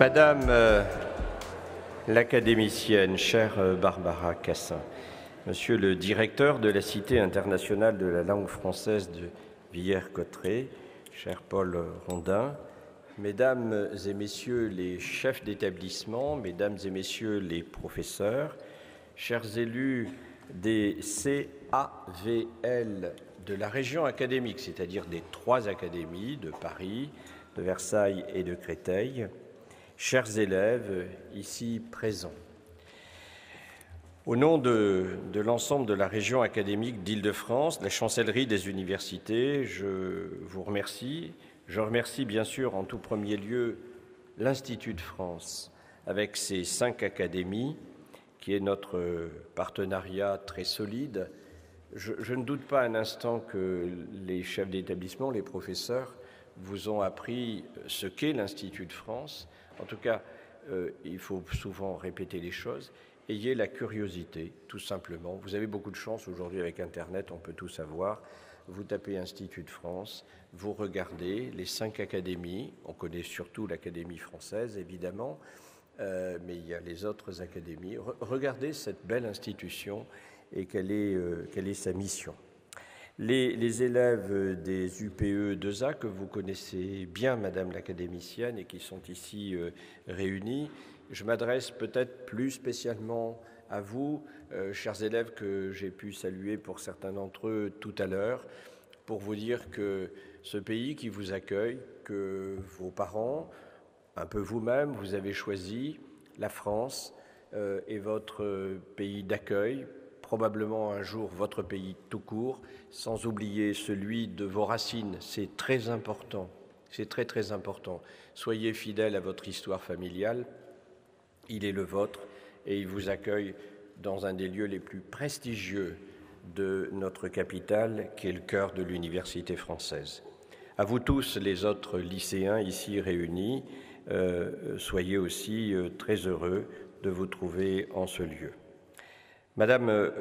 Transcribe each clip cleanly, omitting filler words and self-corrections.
Madame l'académicienne, chère Barbara Cassin, Monsieur le directeur de la Cité internationale de la langue française de Villers-Cotterêts, cher Paul Rondin, Mesdames et Messieurs les chefs d'établissement, Mesdames et Messieurs les professeurs, chers élus des CAVL de la région académique, c'est-à-dire des 3 académies de Paris, de Versailles et de Créteil, chers élèves ici présents. Au nom de l'ensemble de la région académique d'Île-de-France, la chancellerie des universités, je vous remercie. Je remercie bien sûr en tout premier lieu l'Institut de France avec ses 5 académies, qui est notre partenariat très solide. Je ne doute pas un instant que les chefs d'établissement, les professeurs, vous ont appris ce qu'est l'Institut de France. En tout cas, il faut souvent répéter les choses. Ayez la curiosité, tout simplement. Vous avez beaucoup de chance aujourd'hui avec Internet, on peut tout savoir. Vous tapez Institut de France, vous regardez les 5 académies. On connaît surtout l'Académie française, évidemment, mais il y a les autres académies. Regardez cette belle institution et quelle est sa mission. Les élèves des UPE 2A que vous connaissez bien, Madame l'académicienne, et qui sont ici réunis, je m'adresse peut-être plus spécialement à vous, chers élèves que j'ai pu saluer pour certains d'entre eux tout à l'heure, pour vous dire que ce pays qui vous accueille, que vos parents, un peu vous-même, vous avez choisi, la France est votre pays d'accueil, probablement un jour votre pays tout court, sans oublier celui de vos racines. C'est très important, c'est très très important. Soyez fidèles à votre histoire familiale, il est le vôtre et il vous accueille dans un des lieux les plus prestigieux de notre capitale, qui est le cœur de l'université française. À vous tous les autres lycéens ici réunis, soyez aussi très heureux de vous trouver en ce lieu. Madame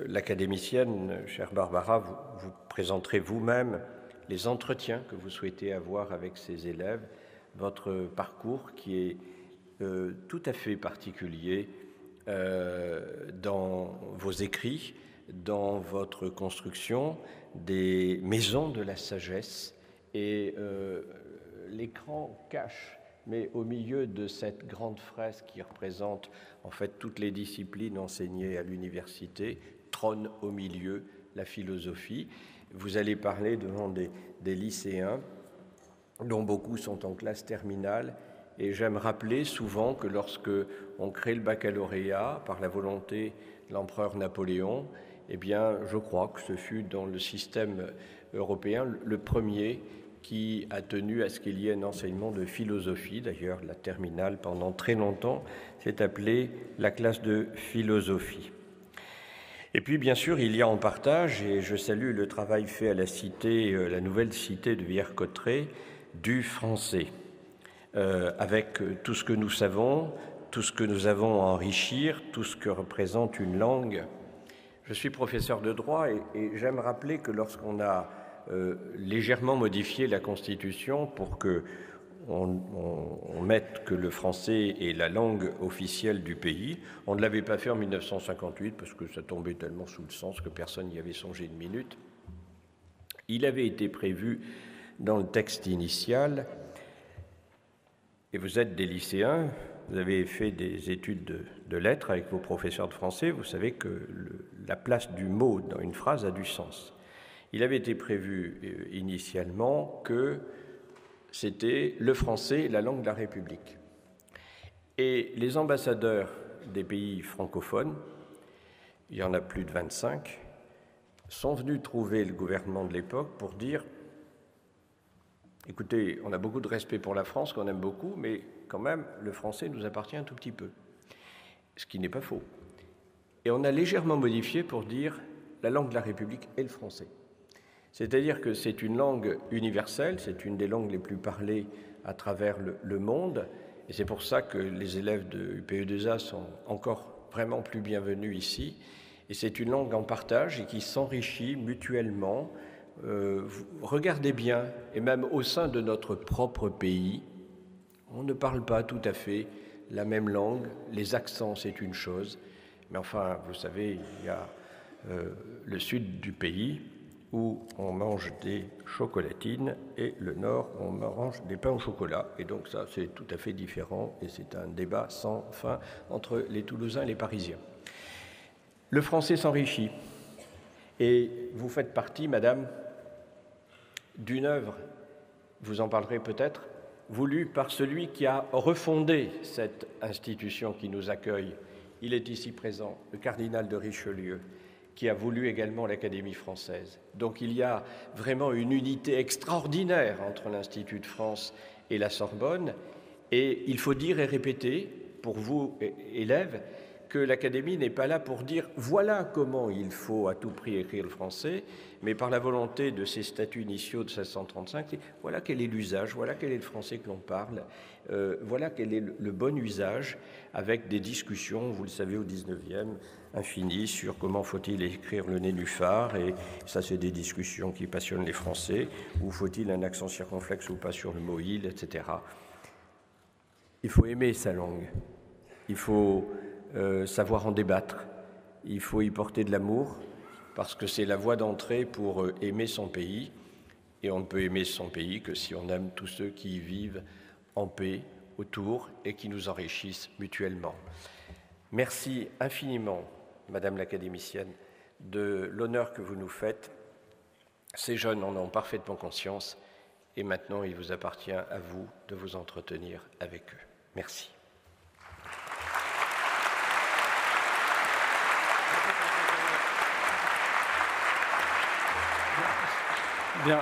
l'académicienne, chère Barbara, vous présenterez vous-même les entretiens que vous souhaitez avoir avec ces élèves, votre parcours qui est tout à fait particulier dans vos écrits, dans votre construction des maisons de la sagesse. Et l'écran cache, mais au milieu de cette grande fresque qui représente en fait toutes les disciplines enseignées à l'université, trône au milieu la philosophie. Vous allez parler devant des lycéens, dont beaucoup sont en classe terminale, et j'aime rappeler souvent que lorsque on crée le baccalauréat par la volonté de l'empereur Napoléon, eh bien, je crois que ce fut dans le système européen le premier qui a tenu à ce qu'il y ait un enseignement de philosophie. D'ailleurs, la terminale, pendant très longtemps, s'est appelée la classe de philosophie. Et puis, bien sûr, il y a en partage, et je salue le travail fait à la cité, la nouvelle cité de Villers-Cotterêts, du français, avec tout ce que nous savons, tout ce que nous avons à enrichir, tout ce que représente une langue. Je suis professeur de droit et j'aime rappeler que lorsqu'on a légèrement modifié la Constitution pour qu'on mette que le français est la langue officielle du pays. On ne l'avait pas fait en 1958 parce que ça tombait tellement sous le sens que personne n'y avait songé une minute. Il avait été prévu dans le texte initial, et vous êtes des lycéens, vous avez fait des études de lettres avec vos professeurs de français, vous savez que la place du mot dans une phrase a du sens. Il avait été prévu initialement que c'était le français, la langue de la République. Et les ambassadeurs des pays francophones, il y en a plus de 25, sont venus trouver le gouvernement de l'époque pour dire « Écoutez, on a beaucoup de respect pour la France, qu'on aime beaucoup, mais quand même, le français nous appartient un tout petit peu. » Ce qui n'est pas faux. Et on a légèrement modifié pour dire « la langue de la République est le français ». C'est-à-dire que c'est une langue universelle, c'est une des langues les plus parlées à travers le monde, et c'est pour ça que les élèves de UPE2A sont encore vraiment plus bienvenus ici, et c'est une langue en partage et qui s'enrichit mutuellement. Regardez bien, et même au sein de notre propre pays, On ne parle pas tout à fait la même langue, les accents c'est une chose, mais enfin, vous savez, il y a le sud du pays où on mange des chocolatines et le nord où on mange des pains au chocolat. Et donc ça, c'est tout à fait différent et c'est un débat sans fin entre les Toulousains et les Parisiens. Le français s'enrichit et vous faites partie, madame, d'une œuvre, vous en parlerez peut-être, voulue par celui qui a refondé cette institution qui nous accueille. Il est ici présent, le cardinal de Richelieu, qui a voulu également l'Académie française. Donc il y a vraiment une unité extraordinaire entre l'Institut de France et la Sorbonne, et il faut dire et répéter, pour vous, élèves, que l'Académie n'est pas là pour dire « voilà comment il faut à tout prix écrire le français », mais par la volonté de ces statuts initiaux de 1635, voilà quel est l'usage, voilà quel est le français que l'on parle, voilà quel est le bon usage, avec des discussions, vous le savez, au XIXe, infinies, sur comment faut-il écrire le nénuphar, et ça c'est des discussions qui passionnent les Français, ou faut-il un accent circonflexe ou pas sur le mot « il », etc. Il faut aimer sa langue, il faut savoir en débattre, il faut y porter de l'amour, parce que c'est la voie d'entrée pour aimer son pays, et on ne peut aimer son pays que si on aime tous ceux qui y vivent en paix autour et qui nous enrichissent mutuellement. Merci infiniment, Madame l'académicienne, de l'honneur que vous nous faites. Ces jeunes en ont parfaitement conscience, et maintenant il vous appartient à vous de vous entretenir avec eux. Merci. Bien.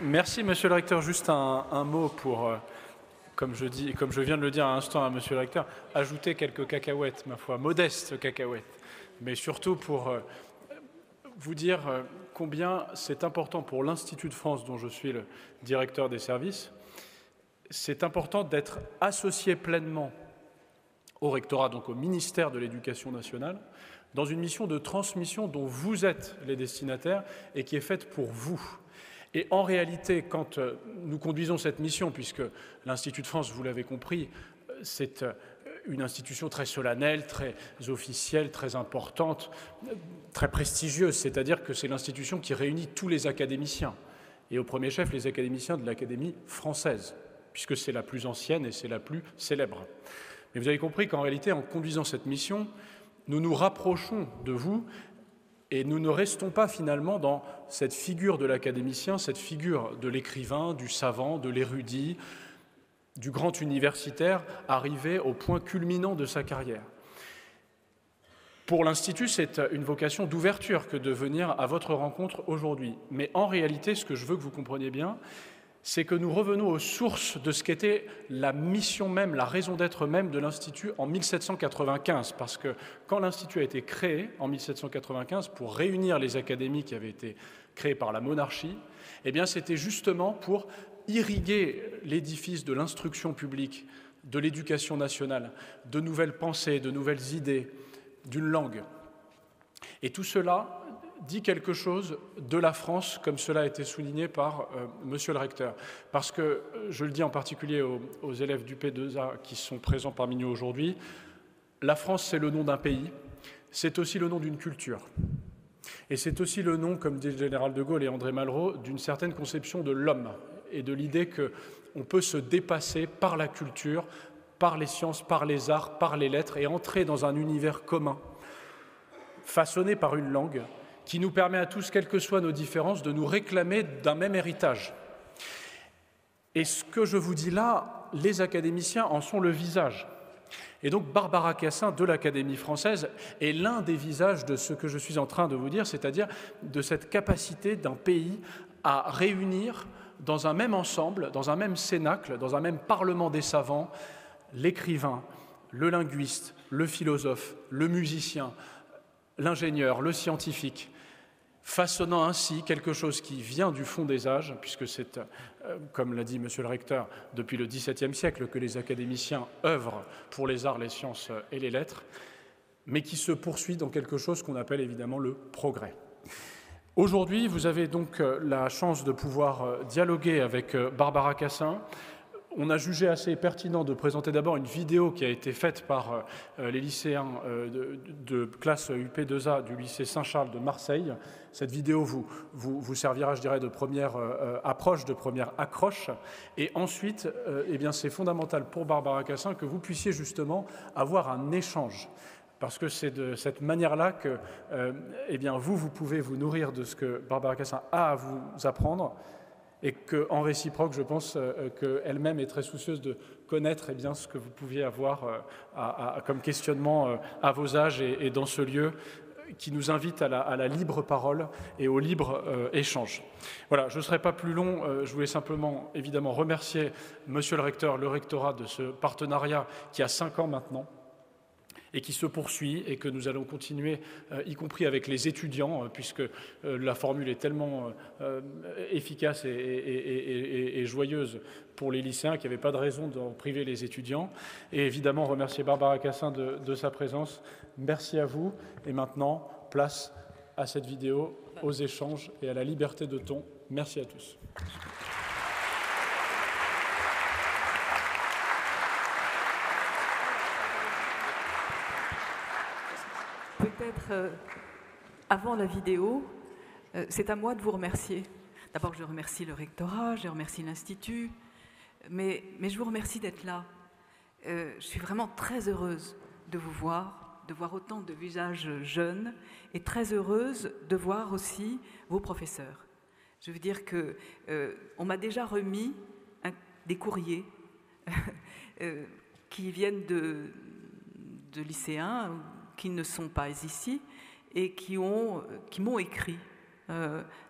Merci, Monsieur le Recteur. Juste un mot pour, comme je viens de le dire à l'instant à Monsieur le Recteur, ajouter quelques cacahuètes, ma foi, modestes cacahuètes, mais surtout pour vous dire combien c'est important pour l'Institut de France, dont je suis le directeur des services, c'est important d'être associé pleinement au rectorat, donc au ministère de l'Éducation nationale, dans une mission de transmission dont vous êtes les destinataires et qui est faite pour vous. Et en réalité, quand nous conduisons cette mission, puisque l'Institut de France, vous l'avez compris, c'est une institution très solennelle, très officielle, très importante, très prestigieuse, c'est-à-dire que c'est l'institution qui réunit tous les académiciens, et au premier chef les académiciens de l'Académie française, puisque c'est la plus ancienne et c'est la plus célèbre. Mais vous avez compris qu'en réalité, en conduisant cette mission, nous nous rapprochons de vous et nous ne restons pas finalement dans cette figure de l'académicien, cette figure de l'écrivain, du savant, de l'érudit, du grand universitaire arrivé au point culminant de sa carrière. Pour l'Institut, c'est une vocation d'ouverture que de venir à votre rencontre aujourd'hui. Mais en réalité, ce que je veux que vous compreniez bien, c'est que nous revenons aux sources de ce qu'était la mission même, la raison d'être même de l'Institut en 1795. Parce que quand l'Institut a été créé en 1795 pour réunir les académies qui avaient été créées par la monarchie, eh bien c'était justement pour irriguer l'édifice de l'instruction publique, de l'éducation nationale, de nouvelles pensées, de nouvelles idées, d'une langue. Et tout cela dit quelque chose de la France, comme cela a été souligné par Monsieur le Recteur. Parce que, je le dis en particulier aux élèves du P2A qui sont présents parmi nous aujourd'hui, la France, c'est le nom d'un pays, c'est aussi le nom d'une culture. Et c'est aussi le nom, comme dit le général de Gaulle et André Malraux, d'une certaine conception de l'homme et de l'idée qu'on peut se dépasser par la culture, par les sciences, par les arts, par les lettres et entrer dans un univers commun, façonné par une langue, qui nous permet à tous, quelles que soient nos différences, de nous réclamer d'un même héritage. Et ce que je vous dis là, les académiciens en sont le visage. Et donc Barbara Cassin de l'Académie française est l'un des visages de ce que je suis en train de vous dire, c'est-à-dire de cette capacité d'un pays à réunir dans un même ensemble, dans un même cénacle, dans un même parlement des savants, l'écrivain, le linguiste, le philosophe, le musicien, l'ingénieur, le scientifique, façonnant ainsi quelque chose qui vient du fond des âges, puisque c'est, comme l'a dit Monsieur le Recteur, depuis le XVIIe siècle que les académiciens œuvrent pour les arts, les sciences et les lettres, mais qui se poursuit dans quelque chose qu'on appelle évidemment le progrès. Aujourd'hui, vous avez donc la chance de pouvoir dialoguer avec Barbara Cassin. on a jugé assez pertinent de présenter d'abord une vidéo qui a été faite par les lycéens de classe UP2A du lycée Saint-Charles de Marseille. Cette vidéo vous servira, je dirais, de première approche, de première accroche. Et ensuite, eh bien, c'est fondamental pour Barbara Cassin que vous puissiez justement avoir un échange. Parce que c'est de cette manière-là que eh bien, vous pouvez vous nourrir de ce que Barbara Cassin a à vous apprendre, et qu'en réciproque, je pense qu'elle-même est très soucieuse de connaître eh bien, ce que vous pouviez avoir comme questionnement à vos âges et dans ce lieu qui nous invite à la libre parole et au libre échange. Voilà, je ne serai pas plus long, je voulais simplement évidemment remercier Monsieur le Recteur, le rectorat de ce partenariat qui a 5 ans maintenant, et qui se poursuit et que nous allons continuer, y compris avec les étudiants, puisque la formule est tellement efficace et joyeuse pour les lycéens qu'il n'y avait pas de raison d'en priver les étudiants. Et évidemment, remercier Barbara Cassin de sa présence. Merci à vous. Et maintenant, place à cette vidéo, aux échanges et à la liberté de ton. Merci à tous. Peut-être avant la vidéo, c'est à moi de vous remercier. D'abord, je remercie le rectorat, je remercie l'Institut, mais je vous remercie d'être là. Je suis vraiment très heureuse de vous voir, de voir autant de visages jeunes, et très heureuse de voir aussi vos professeurs. Je veux dire qu'on m'a déjà remis des courriers qui viennent de lycéens qui ne sont pas ici et qui m'ont écrit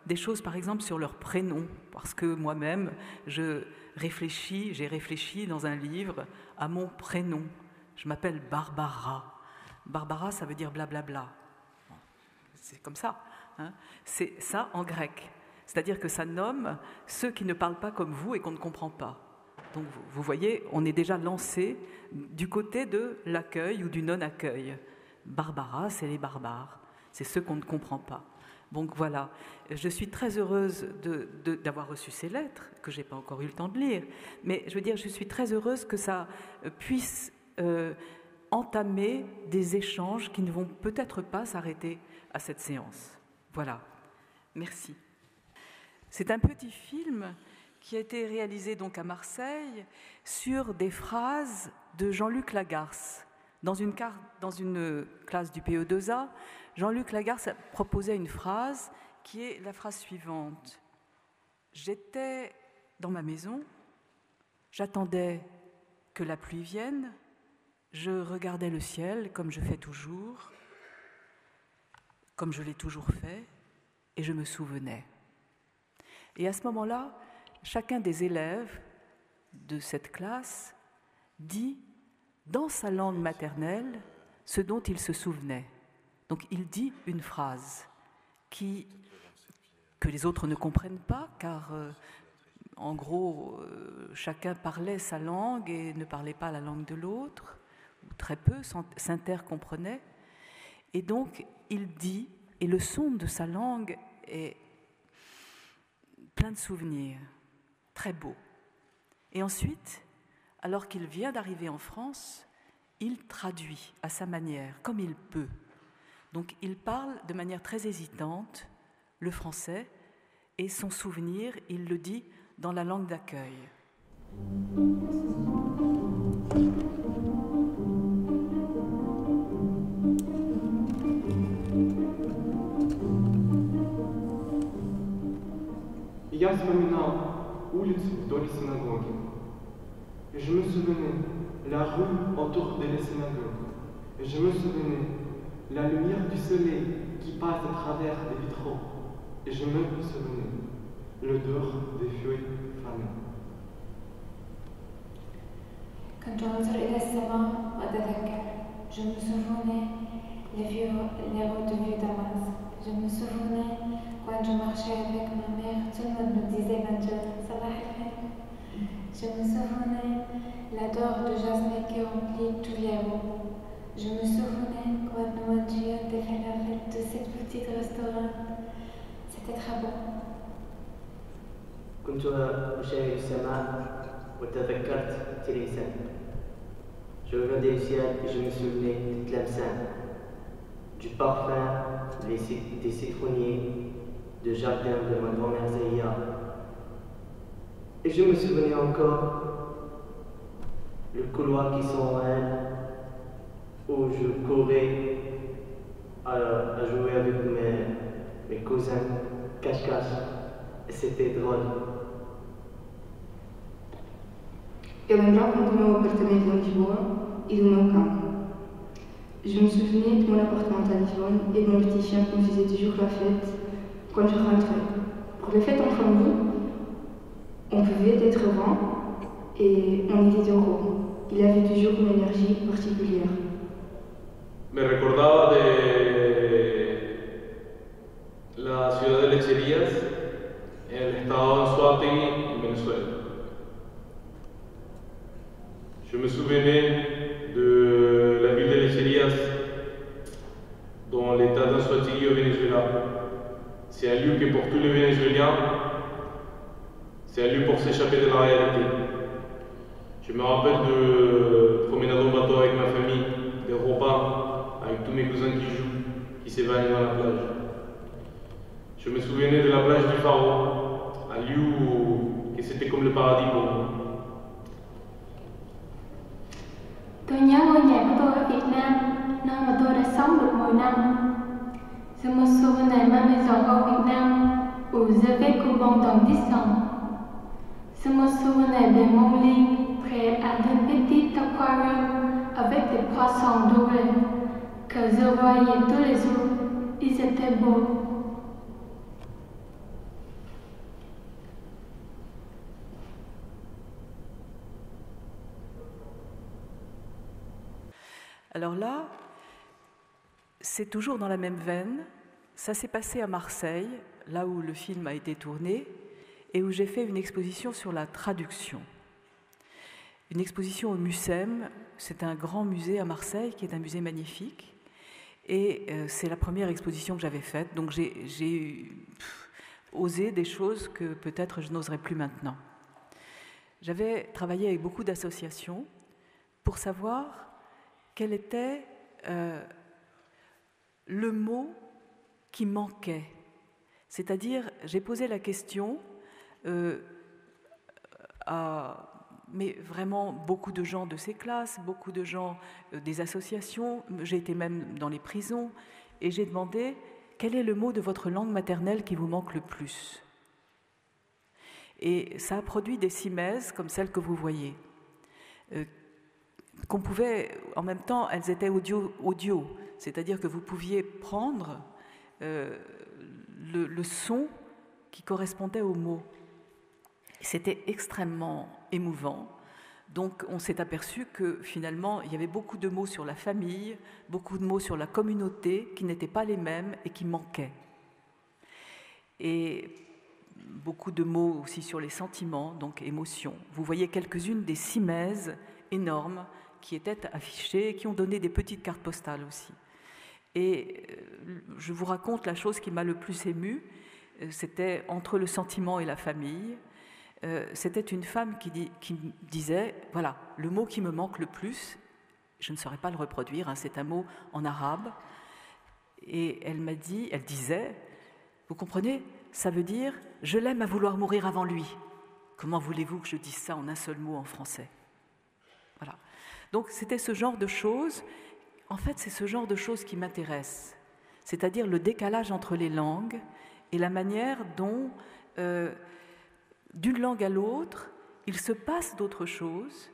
des choses, par exemple, sur leur prénom, parce que moi-même, j'ai réfléchi dans un livre à mon prénom. Je m'appelle Barbara. Barbara, ça veut dire blablabla. Bon, c'est comme ça. Hein. C'est ça en grec. C'est-à-dire que ça nomme ceux qui ne parlent pas comme vous et qu'on ne comprend pas. Donc, vous voyez, on est déjà lancé du côté de l'accueil ou du non-accueil. Barbara, c'est les barbares, c'est ceux qu'on ne comprend pas. Donc voilà, je suis très heureuse d'avoir reçu ces lettres, que je n'ai pas encore eu le temps de lire, mais je veux dire, je suis très heureuse que ça puisse entamer des échanges qui ne vont peut-être pas s'arrêter à cette séance. Voilà, merci. C'est un petit film qui a été réalisé donc à Marseille sur des phrases de Jean-Luc Lagarce. Dans une classe du PE2A, Jean-Luc Lagarce a proposé une phrase qui est la phrase suivante. J'étais dans ma maison, j'attendais que la pluie vienne, je regardais le ciel comme je fais toujours, comme je l'ai toujours fait, et je me souvenais. Et à ce moment-là, chacun des élèves de cette classe dit dans sa langue maternelle ce dont il se souvenait. Donc il dit une phrase que les autres ne comprennent pas, car en gros, chacun parlait sa langue et ne parlait pas la langue de l'autre, ou très peu s'intercomprenaient. Et donc il dit, et le son de sa langue est plein de souvenirs, très beau. Et ensuite, alors qu'il vient d'arriver en France, il traduit à sa manière, comme il peut. Donc il parle de manière très hésitante le français, et son souvenir, il le dit dans la langue d'accueil. Я вспоминал улицу вдоль синагоги. Et je me souvenais la rue autour de la synagogue. Et je me souvenais la lumière du soleil qui passe à travers les vitraux. Et je me souvenais l'odeur des feuilles fanées. كنت أنظر إلى السماء وأتذكر. Je me souvenais les routes de vieux Damas. Je me souvenais quand je marchais avec ma mère, tout le monde nous disait bonjour, Sabah al-Khair. Je me souvenais l'odeur de jasmin qui remplit tous les rues. Je me souvenais quand nous mangions des falafels de cette petite restaurant. C'était très beau. كنت أشاهد السماء وتذكرت تلمسان. Je regardais le ciel et je me souvenais de Tlemcen, du parfum des citronniers, du jardin de ma grand-mère Zélia. Et je me souvenais encore le couloir qui sont en elle, où je courais à jouer avec mes cousins cache-cache, et c'était drôle. Eu lembrava-me do meu apartamento em Lisboa e do meu cão. Je me souvenais de mon appartement à Lisbonne et de mon petit chien qui me faisait toujours la fête quand je rentrais. Pour les fêtes en famille, on pouvait être 20 et on était heureux. Il avait toujours une énergie particulière. Me recordaba de la ciudad de Lecherías, en el estado de Anzoátegui, en Venezuela. Je me souvenais de la ville de Lecherías, dans l'état d'Anzoátegui au Venezuela. C'est un lieu que pour tous les Vénézuéliens, c'est un lieu pour s'échapper de la réalité. Je me rappelle de promenade au bateau avec ma famille, des repas avec tous mes cousins qui jouent, qui s'évanouissent dans la plage. Je me souvenais de la plage du Pharo, un lieu que c'était comme le paradis pour moi. Tôi nhớ ngôi nhà của tôi ở Việt Nam, nơi mà tôi đã sống được 10 năm. Je me souvenais de ma maison au Vietnam, où j'avais couvent dans 10 ans. Je me souvenais de mon lit près à un petit aquarium avec des poissons dorés que je voyais tous les jours. Ils étaient beaux. Alors là, c'est toujours dans la même veine. Ça s'est passé à Marseille, là où le film a été tourné, et où j'ai fait une exposition sur la traduction. Une exposition au Mucem, c'est un grand musée à Marseille, qui est un musée magnifique, et c'est la première exposition que j'avais faite, donc j'ai osé des choses que peut-être je n'oserais plus maintenant. J'avais travaillé avec beaucoup d'associations pour savoir quel était le mot qui manquait. C'est-à-dire, j'ai posé la question à mais vraiment beaucoup de gens de ces classes, beaucoup de gens des associations, j'ai été même dans les prisons, et j'ai demandé quel est le mot de votre langue maternelle qui vous manque le plus. Et ça a produit des simèses comme celles que vous voyez. Qu'on pouvait, en même temps, elles étaient audio, c'est-à-dire que vous pouviez prendre le son qui correspondait au mot. C'était extrêmement émouvant. Donc on s'est aperçu que finalement, il y avait beaucoup de mots sur la famille, beaucoup de mots sur la communauté qui n'étaient pas les mêmes et qui manquaient. Et beaucoup de mots aussi sur les sentiments, donc émotions. Vous voyez quelques-unes des simèses énormes qui étaient affichées, qui ont donné des petites cartes postales aussi. Et je vous raconte la chose qui m'a le plus émue, c'était entre le sentiment et la famille. C'était une femme qui disait, voilà, le mot qui me manque le plus, je ne saurais pas le reproduire, hein, c'est un mot en arabe, et elle disait, vous comprenez, ça veut dire, je l'aime à vouloir mourir avant lui. Comment voulez-vous que je dise ça en un seul mot en français? Voilà. Donc c'était ce genre de choses, en fait c'est ce genre de choses qui m'intéresse, c'est-à-dire le décalage entre les langues et la manière dont, d'une langue à l'autre, il se passe d'autres choses,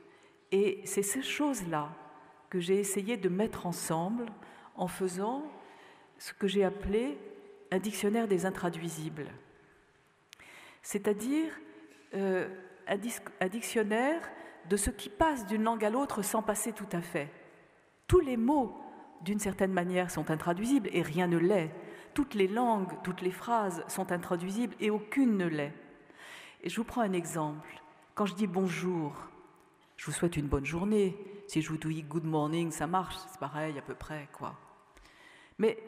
et c'est ces choses-là que j'ai essayé de mettre ensemble en faisant ce que j'ai appelé un dictionnaire des intraduisibles. C'est-à-dire un dictionnaire de ce qui passe d'une langue à l'autre sans passer tout à fait. Tous les mots, d'une certaine manière, sont intraduisibles et rien ne l'est. Toutes les langues, toutes les phrases sont intraduisibles et aucune ne l'est. Et je vous prends un exemple. Quand je dis bonjour, je vous souhaite une bonne journée. Si je vous dis good morning, ça marche, c'est pareil à peu près, quoi. Mais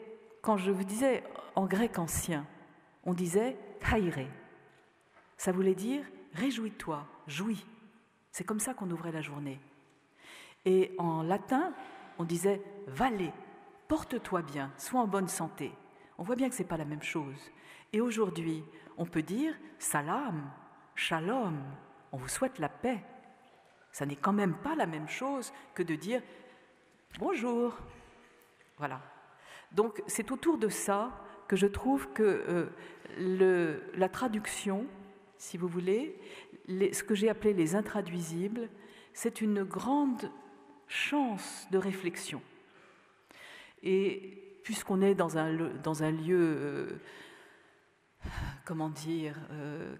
quand je vous disais en grec ancien, on disait chaire. Ça voulait dire réjouis-toi, jouis. C'est comme ça qu'on ouvrait la journée. Et en latin, on disait « vale », porte-toi bien, sois en bonne santé. On voit bien que ce n'est pas la même chose. Et aujourd'hui, on peut dire « salam »,« shalom », on vous souhaite la paix. Ça n'est quand même pas la même chose que de dire « bonjour ». Voilà. Donc c'est autour de ça que je trouve que la traduction, si vous voulez, ce que j'ai appelé les intraduisibles, c'est une grande chance de réflexion. Et puisqu'on est dans un lieu, comment dire,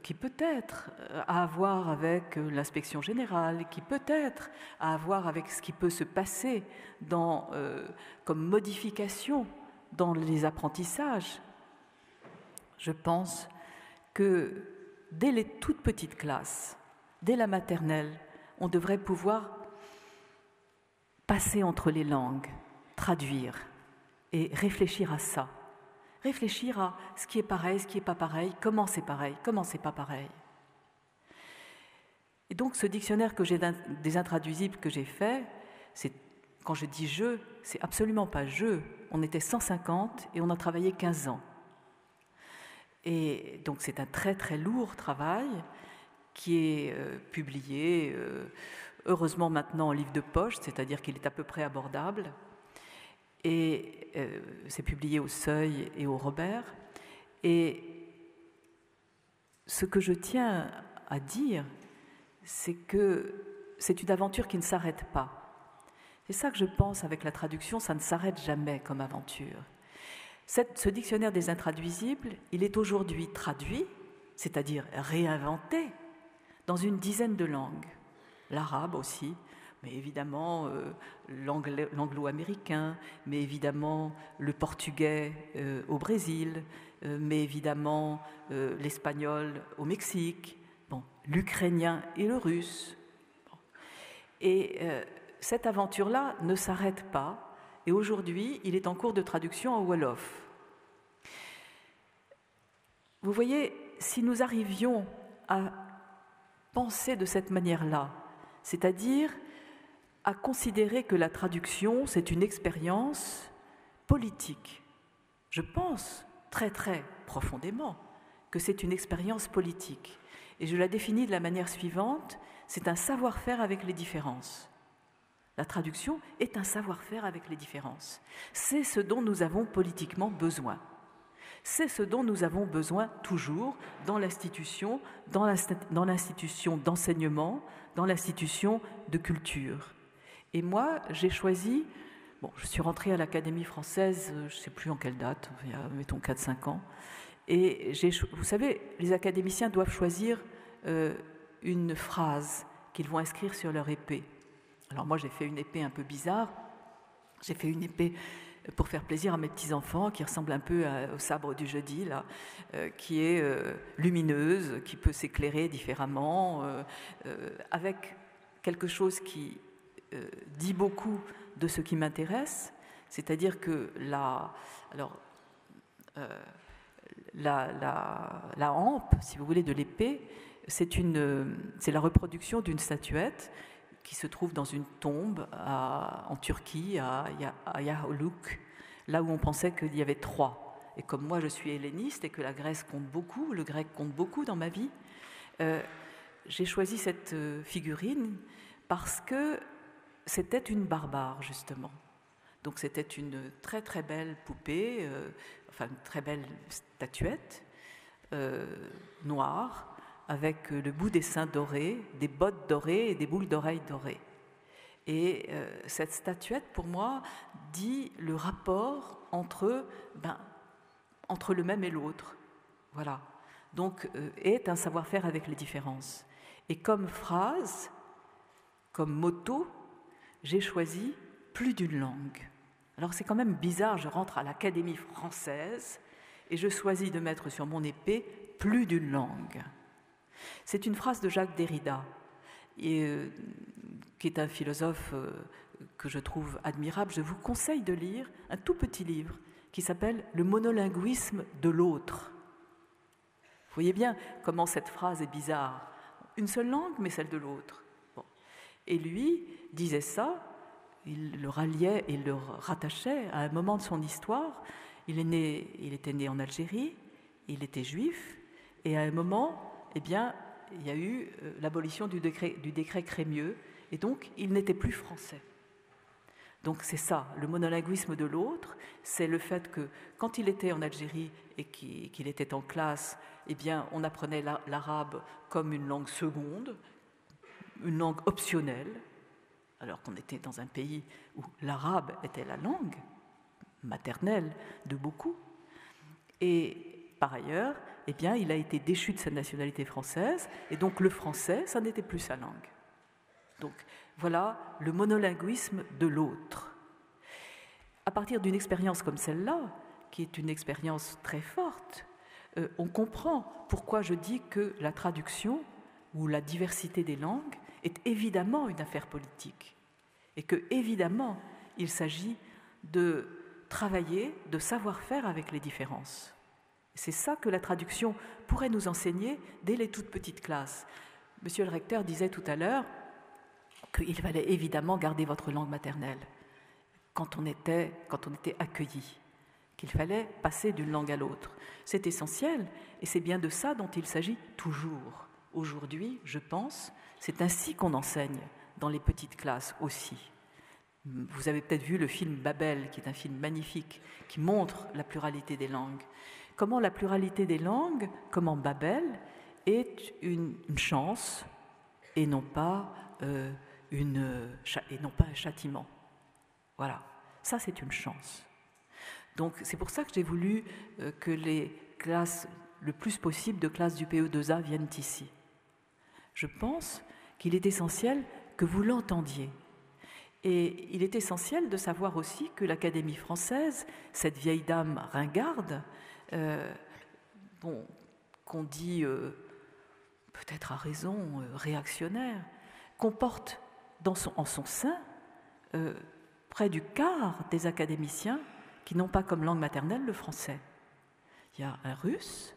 qui peut-être a à voir avec l'inspection générale, qui peut-être a à voir avec ce qui peut se passer comme modification dans les apprentissages, je pense que dès les toutes petites classes, dès la maternelle, on devrait pouvoir passer entre les langues, traduire et réfléchir à ça. Réfléchir à ce qui est pareil, ce qui n'est pas pareil, comment c'est pareil, comment c'est pas pareil. Et donc ce dictionnaire des intraduisibles que j'ai fait, quand je dis « je », c'est absolument pas « je ». On était 150 et on a travaillé 15 ans. Et donc c'est un très très lourd travail qui est publié, heureusement maintenant en livre de poche, c'est-à-dire qu'il est à peu près abordable. Et c'est publié au Seuil et au Robert. Et ce que je tiens à dire, c'est que c'est une aventure qui ne s'arrête pas. C'est ça que je pense avec la traduction, ça ne s'arrête jamais comme aventure. Ce dictionnaire des intraduisibles, il est aujourd'hui traduit, c'est-à-dire réinventé, dans une dizaine de langues. L'arabe aussi, mais évidemment l'anglo-américain, mais évidemment le portugais au Brésil, mais évidemment l'espagnol au Mexique, l'ukrainien et le russe. Et cette aventure-là ne s'arrête pas, et aujourd'hui, il est en cours de traduction en wolof. Vous voyez, si nous arrivions à penser de cette manière-là, c'est-à-dire à considérer que la traduction, c'est une expérience politique. Je pense très très profondément que c'est une expérience politique. Et je la définis de la manière suivante, c'est un savoir-faire avec les différences. La traduction est un savoir-faire avec les différences. C'est ce dont nous avons politiquement besoin. C'est ce dont nous avons besoin toujours dans l'institution, dans l'institution d'enseignement, dans l'institution de culture. Et moi, j'ai choisi, je suis rentrée à l'Académie française, je ne sais plus en quelle date, il y a, mettons 4-5 ans, et vous savez, les académiciens doivent choisir une phrase qu'ils vont inscrire sur leur épée. Alors moi, j'ai fait une épée un peu bizarre, j'ai fait une épée pour faire plaisir à mes petits-enfants, qui ressemble un peu au sabre du jeudi, là, qui est lumineuse, qui peut s'éclairer différemment, avec quelque chose qui dit beaucoup de ce qui m'intéresse, c'est-à-dire que la hampe, si vous voulez, de l'épée, c'est la reproduction d'une statuette qui se trouve dans une tombe en Turquie, à Yahluk, là où on pensait qu'il y avait 3. Et comme moi je suis helléniste et que la Grèce compte beaucoup, le grec compte beaucoup dans ma vie, j'ai choisi cette figurine parce que c'était une barbare, justement. Donc c'était une très très belle poupée, une très belle statuette, noire, avec le bout des seins dorés, des bottes dorées et des boucles d'oreilles dorées. Et cette statuette, pour moi, dit le rapport entre le même et l'autre. Voilà. Donc, est un savoir-faire avec les différences. Et comme phrase, comme motto, j'ai choisi plus d'une langue. Alors c'est quand même bizarre, je rentre à l'Académie française et je choisis de mettre sur mon épée plus d'une langue. C'est une phrase de Jacques Derrida, qui est un philosophe que je trouve admirable. Je vous conseille de lire un tout petit livre qui s'appelle « Le monolinguisme de l'autre ». Vous voyez bien comment cette phrase est bizarre. Une seule langue, mais celle de l'autre. Bon. Et lui disait ça, il le ralliait et le rattachait à un moment de son histoire. Il était né en Algérie, il était juif, et à un moment, eh bien, il y a eu l'abolition du décret Crémieux, et donc il n'était plus français. Donc c'est ça, le monolinguisme de l'autre, c'est le fait que quand il était en Algérie et qu'il était en classe, eh bien, on apprenait l'arabe comme une langue seconde, une langue optionnelle, alors qu'on était dans un pays où l'arabe était la langue maternelle de beaucoup. Et par ailleurs, eh bien, il a été déchu de sa nationalité française, et donc le français, ça n'était plus sa langue. Donc voilà le monolinguisme de l'autre. À partir d'une expérience comme celle-là, qui est une expérience très forte, on comprend pourquoi je dis que la traduction ou la diversité des langues est évidemment une affaire politique et que, évidemment, il s'agit de travailler, de savoir-faire avec les différences. C'est ça que la traduction pourrait nous enseigner dès les toutes petites classes. Monsieur le recteur disait tout à l'heure qu'il fallait évidemment garder votre langue maternelle quand on était accueilli, qu'il fallait passer d'une langue à l'autre. C'est essentiel et c'est bien de ça dont il s'agit toujours. Aujourd'hui, je pense, c'est ainsi qu'on enseigne dans les petites classes aussi. Vous avez peut-être vu le film Babel, qui est un film magnifique, qui montre la pluralité des langues. Comment la pluralité des langues, comment Babel, est une chance et non pas un châtiment. Voilà, ça c'est une chance. Donc c'est pour ça que j'ai voulu que les classes, le plus possible de classes du PE2A viennent ici. Je pense qu'il est essentiel que vous l'entendiez. Et il est essentiel de savoir aussi que l'Académie française, cette vieille dame ringarde, qu'on dit peut-être à raison réactionnaire, comporte en son sein près du quart des académiciens qui n'ont pas comme langue maternelle le français. Il y a un russe,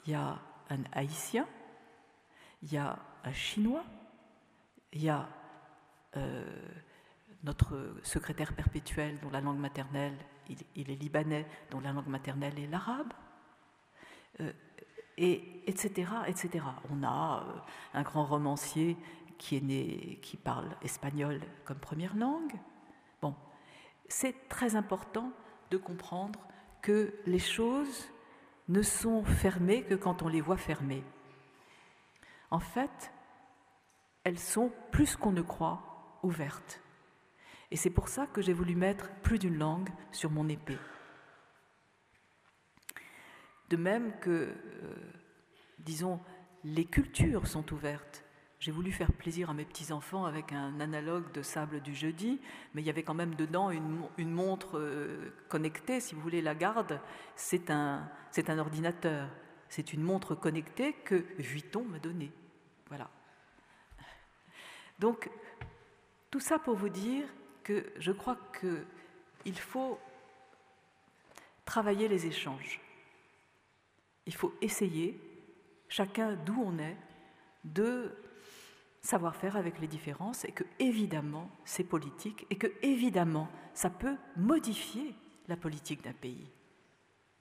il y a un haïtien, il y a un chinois, il y a notre secrétaire perpétuel dont la langue maternelle, il est libanais, dont la langue maternelle est l'arabe, etc., etc. On a un grand romancier qui parle espagnol comme première langue. Bon, c'est très important de comprendre que les choses ne sont fermées que quand on les voit fermées. En fait, elles sont, plus qu'on ne croit, ouvertes. Et c'est pour ça que j'ai voulu mettre plus d'une langue sur mon épée. De même que, disons, les cultures sont ouvertes. J'ai voulu faire plaisir à mes petits-enfants avec un analogue de Sable du jeudi, mais il y avait quand même dedans une montre connectée, si vous voulez, la garde, c'est un ordinateur. C'est une montre connectée que Vuitton m'a donnée. Voilà. Donc, tout ça pour vous dire que je crois qu'il faut travailler les échanges. Il faut essayer, chacun d'où on est, de savoir faire avec les différences et que, évidemment, c'est politique et que, évidemment, ça peut modifier la politique d'un pays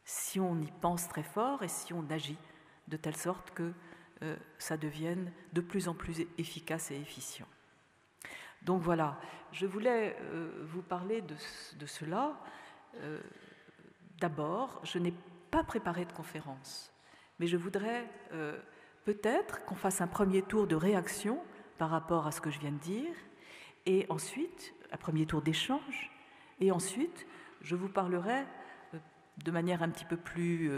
si on y pense très fort et si on agit de telle sorte que ça devienne de plus en plus efficace et efficient. Donc voilà, je voulais vous parler de cela. D'abord, je n'ai pas préparé de conférence, mais je voudrais peut-être qu'on fasse un premier tour de réaction par rapport à ce que je viens de dire, et ensuite, un premier tour d'échange, et ensuite, je vous parlerai de manière un petit peu plus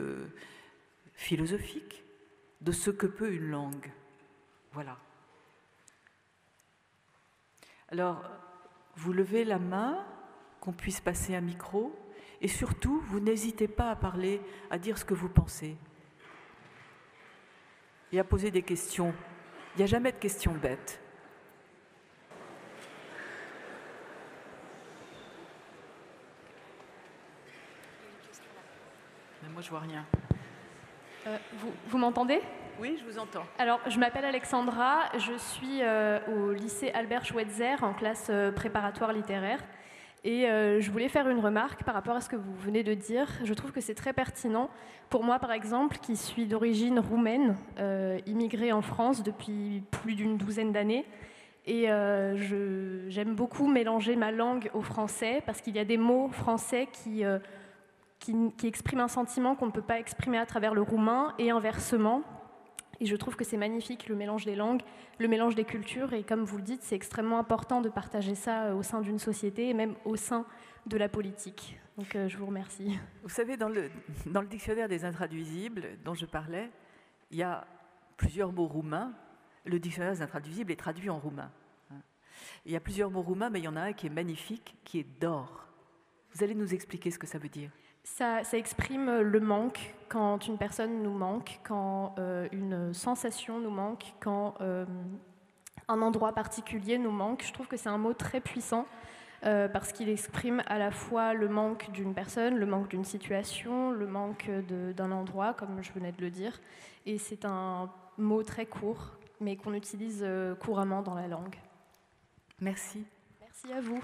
philosophique de ce que peut une langue. Voilà. Alors, vous levez la main, qu'on puisse passer un micro, et surtout, vous n'hésitez pas à parler, à dire ce que vous pensez, et à poser des questions. Il n'y a jamais de questions bêtes. Mais moi, je vois rien. Vous m'entendez ? Oui, je vous entends. Alors, je m'appelle Alexandra, je suis au lycée Albert Schweitzer en classe préparatoire littéraire. Et je voulais faire une remarque par rapport à ce que vous venez de dire. Je trouve que c'est très pertinent. Pour moi, par exemple, qui suis d'origine roumaine, immigrée en France depuis plus d'une douzaine d'années, et j'aime beaucoup mélanger ma langue au français, parce qu'il y a des mots français qui expriment un sentiment qu'on ne peut pas exprimer à travers le roumain, et inversement. Et je trouve que c'est magnifique, le mélange des langues, le mélange des cultures. Et comme vous le dites, c'est extrêmement important de partager ça au sein d'une société et même au sein de la politique. Donc je vous remercie. Vous savez, dans le dictionnaire des intraduisibles dont je parlais, il y a plusieurs mots roumains. Le dictionnaire des intraduisibles est traduit en roumain. Il y a plusieurs mots roumains, mais il y en a un qui est magnifique, qui est d'or. Vous allez nous expliquer ce que ça veut dire? Ça exprime le manque, quand une personne nous manque, quand une sensation nous manque, quand un endroit particulier nous manque. Je trouve que c'est un mot très puissant parce qu'il exprime à la fois le manque d'une personne, le manque d'une situation, le manque d'un endroit, comme je venais de le dire. Et c'est un mot très court, mais qu'on utilise couramment dans la langue. Merci. Merci à vous.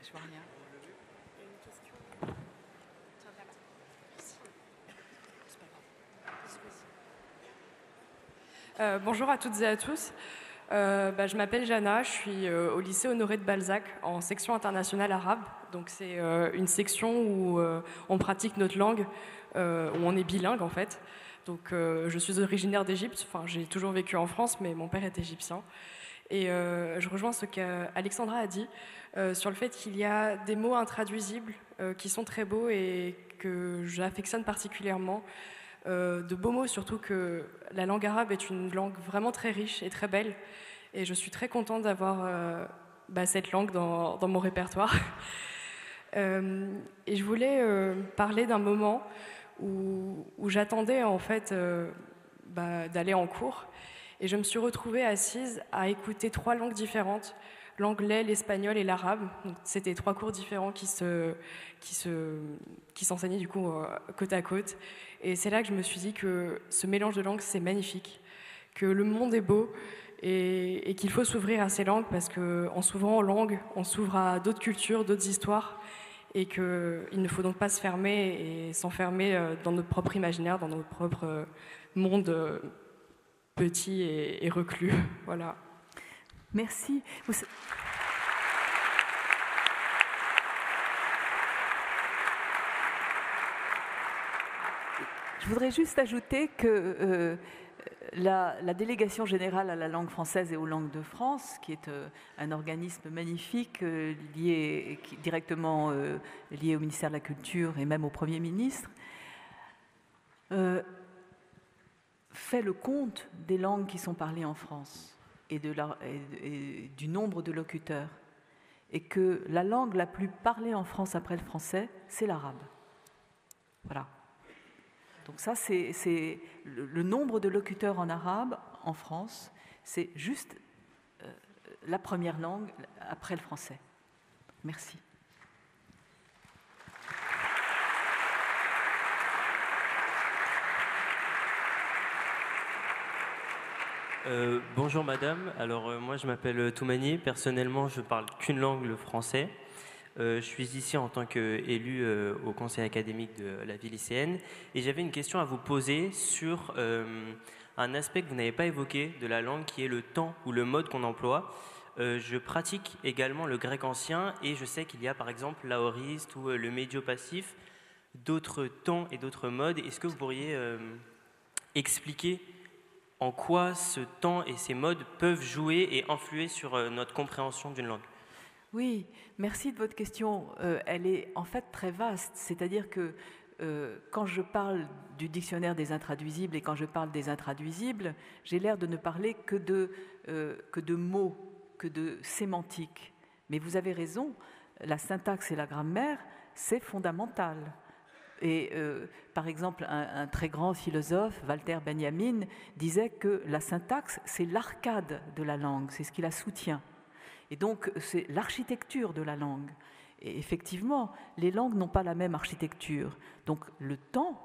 Je vois rien. Bonjour à toutes et à tous. Je m'appelle Jana, je suis au lycée Honoré de Balzac en section internationale arabe. Donc c'est une section où on pratique notre langue, où on est bilingue en fait. Donc je suis originaire d'Égypte, enfin j'ai toujours vécu en France, mais mon père est égyptien. Et je rejoins ce qu'Alexandra a dit sur le fait qu'il y a des mots intraduisibles qui sont très beaux et que j'affectionne particulièrement. De beaux mots, surtout que la langue arabe est une langue vraiment très riche et très belle. Et je suis très contente d'avoir cette langue dans mon répertoire. Et je voulais parler d'un moment où j'attendais en fait d'aller en cours. Et je me suis retrouvée assise à écouter 3 langues différentes, l'anglais, l'espagnol et l'arabe. C'était 3 cours différents qui s'enseignaient du coup côte à côte. Et c'est là que je me suis dit que ce mélange de langues, c'est magnifique, que le monde est beau et qu'il faut s'ouvrir à ces langues parce qu'en s'ouvrant aux langues, on s'ouvre à d'autres cultures, d'autres histoires et qu'il ne faut donc pas se fermer et s'enfermer dans notre propre imaginaire, dans notre propre monde petit et reclus. Voilà. Merci. Je voudrais juste ajouter que la Délégation générale à la langue française et aux langues de France, qui est un organisme magnifique directement lié au ministère de la Culture et même au Premier ministre, fait le compte des langues qui sont parlées en France et du nombre de locuteurs. Et que la langue la plus parlée en France après le français, c'est l'arabe. Voilà. Donc ça, c'est le nombre de locuteurs en arabe en France, c'est juste la première langue après le français. Merci. Bonjour madame, alors moi je m'appelle Toumani, personnellement je parle qu'une langue, le français. Je suis ici en tant qu'élu au conseil académique de la vie lycéenne et j'avais une question à vous poser sur un aspect que vous n'avez pas évoqué de la langue qui est le temps ou le mode qu'on emploie. Je pratique également le grec ancien et je sais qu'il y a par exemple l'aoriste ou le médio-passif, d'autres temps et d'autres modes. Est-ce que vous pourriez expliquer en quoi ce temps et ces modes peuvent jouer et influer sur notre compréhension d'une langue? Oui, merci de votre question. Elle est en fait très vaste. C'est-à-dire que quand je parle du dictionnaire des intraduisibles et quand je parle des intraduisibles, j'ai l'air de ne parler que de mots, que de sémantique. Mais vous avez raison, la syntaxe et la grammaire, c'est fondamental. Et par exemple, un très grand philosophe, Walter Benjamin, disait que la syntaxe, c'est l'arcade de la langue, c'est ce qui la soutient. Et donc, c'est l'architecture de la langue. Et effectivement, les langues n'ont pas la même architecture. Donc, le temps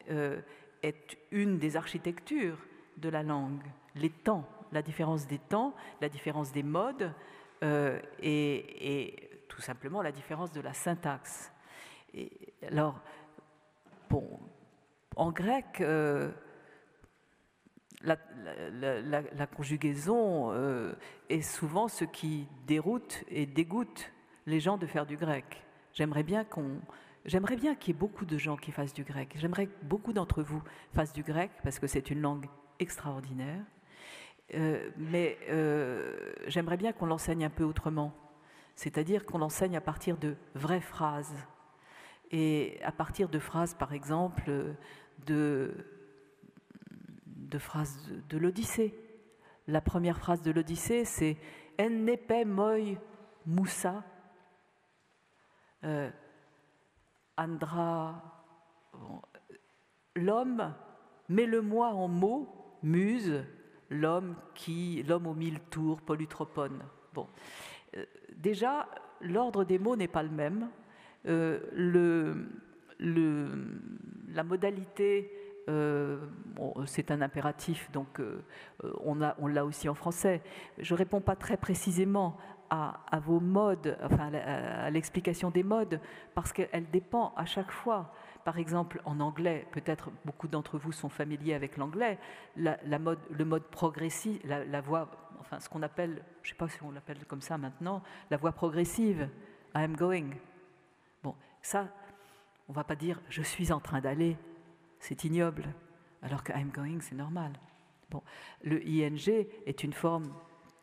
est une des architectures de la langue. Les temps, la différence des temps, la différence des modes et tout simplement la différence de la syntaxe. Et alors, bon, en grec, la conjugaison est souvent ce qui déroute et dégoûte les gens de faire du grec. J'aimerais bien qu'il y ait beaucoup de gens qui fassent du grec. J'aimerais que beaucoup d'entre vous fassent du grec parce que c'est une langue extraordinaire. Mais j'aimerais bien qu'on l'enseigne un peu autrement. C'est-à-dire qu'on l'enseigne à partir de vraies phrases. Et à partir de phrases, par exemple, de phrases de l'Odyssée. La première phrase de l'Odyssée, c'est « En nepe moi moussa andra ». L'homme, mets-le-moi en mots, muse, l'homme aux 1000 tours, polytropone. Bon. Déjà, l'ordre des mots n'est pas le même. La modalité, c'est un impératif, donc on l'a aussi en français. Je ne réponds pas très précisément à vos modes, enfin à l'explication des modes, parce qu'elle dépend à chaque fois. Par exemple, en anglais, peut-être beaucoup d'entre vous sont familiers avec l'anglais, le mode progressif, la voix, enfin ce qu'on appelle, je ne sais pas si on l'appelle comme ça maintenant, la voix progressive, I am going. Bon, ça, on ne va pas dire je suis en train d'aller, c'est ignoble, alors que I'm going, c'est normal. Bon, le ing est une forme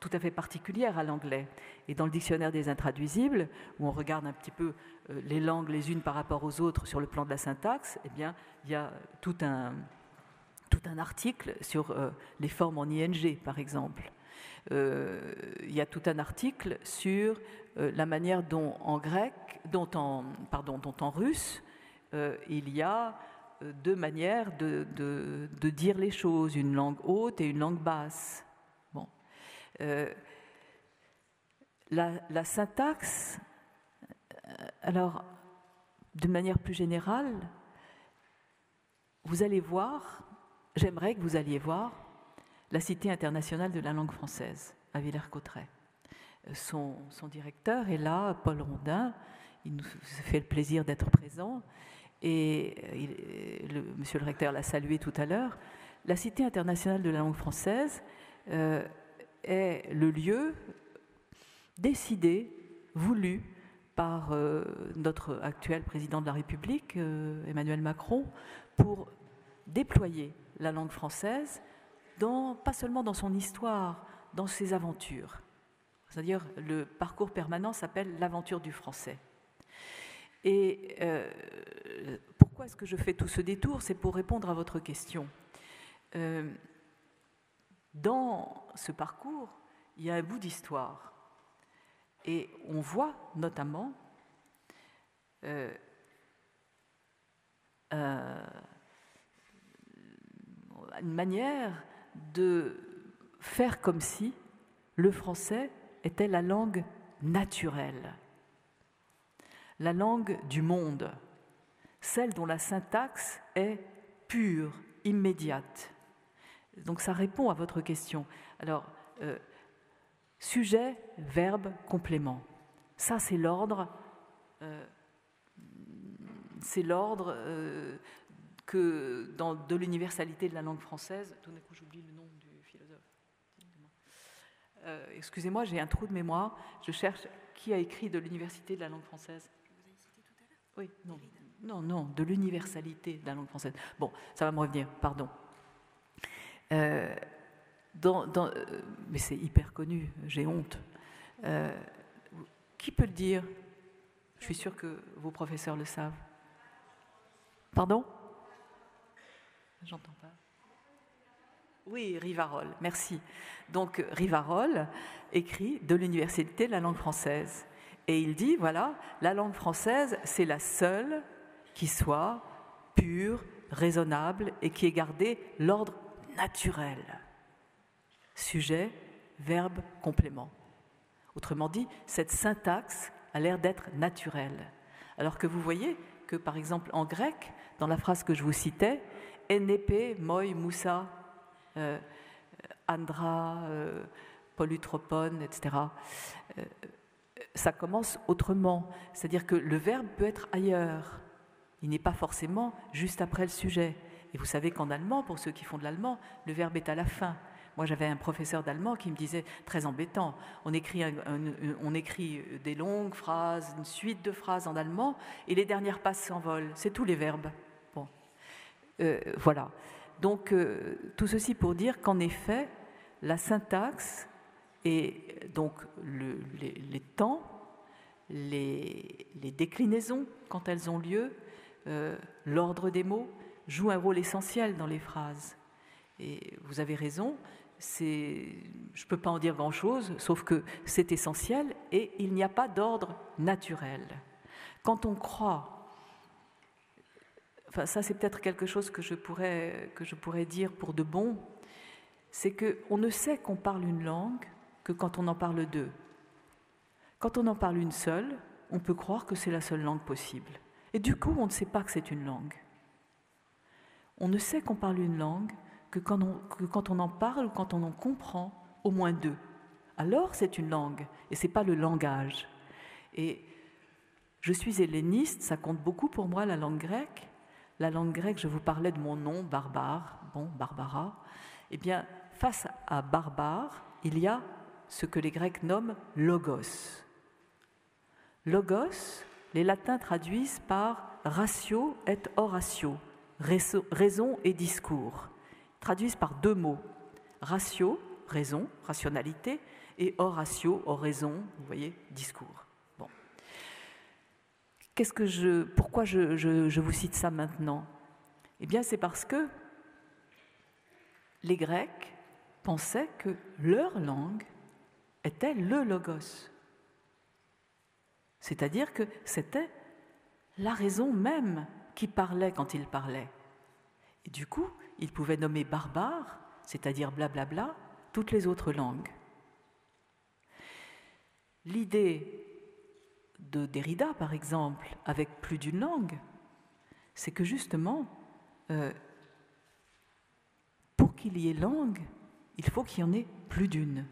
tout à fait particulière à l'anglais. Et dans le dictionnaire des intraduisibles, où on regarde un petit peu les langues les unes par rapport aux autres sur le plan de la syntaxe, eh bien, il y a tout un article sur les formes en ing, par exemple. Il y a tout un article sur la manière dont en grec, dont en russe, il y a deux manières de dire les choses, une langue haute et une langue basse. Bon. La syntaxe, alors, de manière plus générale, vous allez voir, j'aimerais que vous alliez voir la Cité internationale de la langue française à Villers-Cotterêts. Son directeur est là, Paul Rondin, il nous fait le plaisir d'être présent et monsieur le recteur l'a salué tout à l'heure. La Cité internationale de la langue française est le lieu décidé, voulu par notre actuel président de la République, Emmanuel Macron, pour déployer la langue française, pas seulement dans son histoire, dans ses aventures. C'est-à-dire, le parcours permanent s'appelle l'aventure du français. Et pourquoi est-ce que je fais tout ce détour? C'est pour répondre à votre question. Dans ce parcours, il y a un bout d'histoire. Et on voit notamment une manière de faire comme si le français était la langue naturelle, la langue du monde, celle dont la syntaxe est pure, immédiate. Donc ça répond à votre question. Alors, sujet, verbe, complément. Ça, c'est l'ordre de l'universalité de la langue française. Tout d'un coup, j'oublie le nom du philosophe. Excusez-moi, j'ai un trou de mémoire. Je cherche qui a écrit de l'universalité de la langue française. Je vous ai cité tout à l'heure ? Oui, non, de l'universalité de la langue française. Bon, ça va me revenir, pardon. Mais c'est hyper connu, j'ai honte. Qui peut le dire? Je suis sûre que vos professeurs le savent. Pardon? J'entends pas. Oui, Rivarol, merci. Donc Rivarol écrit de l'universalité de la langue française. Et il dit, voilà, la langue française, c'est la seule qui soit pur, raisonnable et qui ait gardé l'ordre naturel. Sujet, verbe, complément. Autrement dit, cette syntaxe a l'air d'être naturelle. Alors que vous voyez que, par exemple, en grec, dans la phrase que je vous citais, enepe, moi, moussa, andra, polytropone, etc., ça commence autrement. C'est-à-dire que le verbe peut être ailleurs. Il n'est pas forcément juste après le sujet. Et vous savez qu'en allemand, pour ceux qui font de l'allemand, le verbe est à la fin. Moi, j'avais un professeur d'allemand qui me disait, très embêtant, on écrit des longues phrases, une suite de phrases en allemand, et les dernières passes s'envolent. C'est tous les verbes. Bon. Voilà. Donc, tout ceci pour dire qu'en effet, la syntaxe et donc les temps, les déclinaisons, quand elles ont lieu, l'ordre des mots, jouent un rôle essentiel dans les phrases. Et vous avez raison, je ne peux pas en dire grand-chose, sauf que c'est essentiel et il n'y a pas d'ordre naturel. Quand on croit, enfin ça c'est peut-être quelque chose que je pourrais dire pour de bon, c'est qu'on ne sait qu'on parle une langue que quand on en parle deux. Quand on en parle une seule, on peut croire que c'est la seule langue possible. Et du coup, on ne sait pas que c'est une langue. On ne sait qu'on parle une langue que quand on en parle ou quand on en comprend au moins deux. Alors c'est une langue, et ce n'est pas le langage. Et je suis helléniste, ça compte beaucoup pour moi la langue grecque. La langue grecque, je vous parlais de mon nom, barbare, Barbara. Eh bien, face à barbare, il y a ce que les Grecs nomment logos. Logos, les latins traduisent par ratio et oratio, raison et discours. Ils traduisent par deux mots, ratio, raison, rationalité, et oratio, oraison, vous voyez, discours. Bon. Pourquoi je vous cite ça maintenant ? Eh bien, c'est parce que les Grecs pensaient que leur langue était le logos. C'est-à-dire que c'était la raison même qui parlait quand ils parlaient. Et du coup, ils pouvaient nommer barbare, c'est-à-dire blablabla, toutes les autres langues. L'idée de Derrida, par exemple, avec plus d'une langue, c'est que justement, pour qu'il y ait langue, il faut qu'il y en ait plus d'une.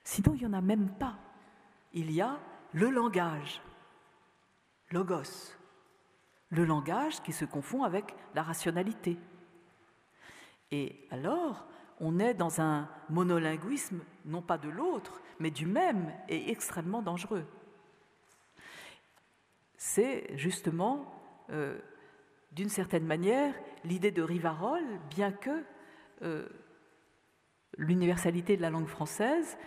Sinon, il n'y en a même pas. Il y a le langage, logos. Le langage qui se confond avec la rationalité. Et alors, on est dans un monolinguisme, non pas de l'autre, mais du même, et extrêmement dangereux. C'est justement, d'une certaine manière, l'idée de Rivarol, bien que l'universalité de la langue française,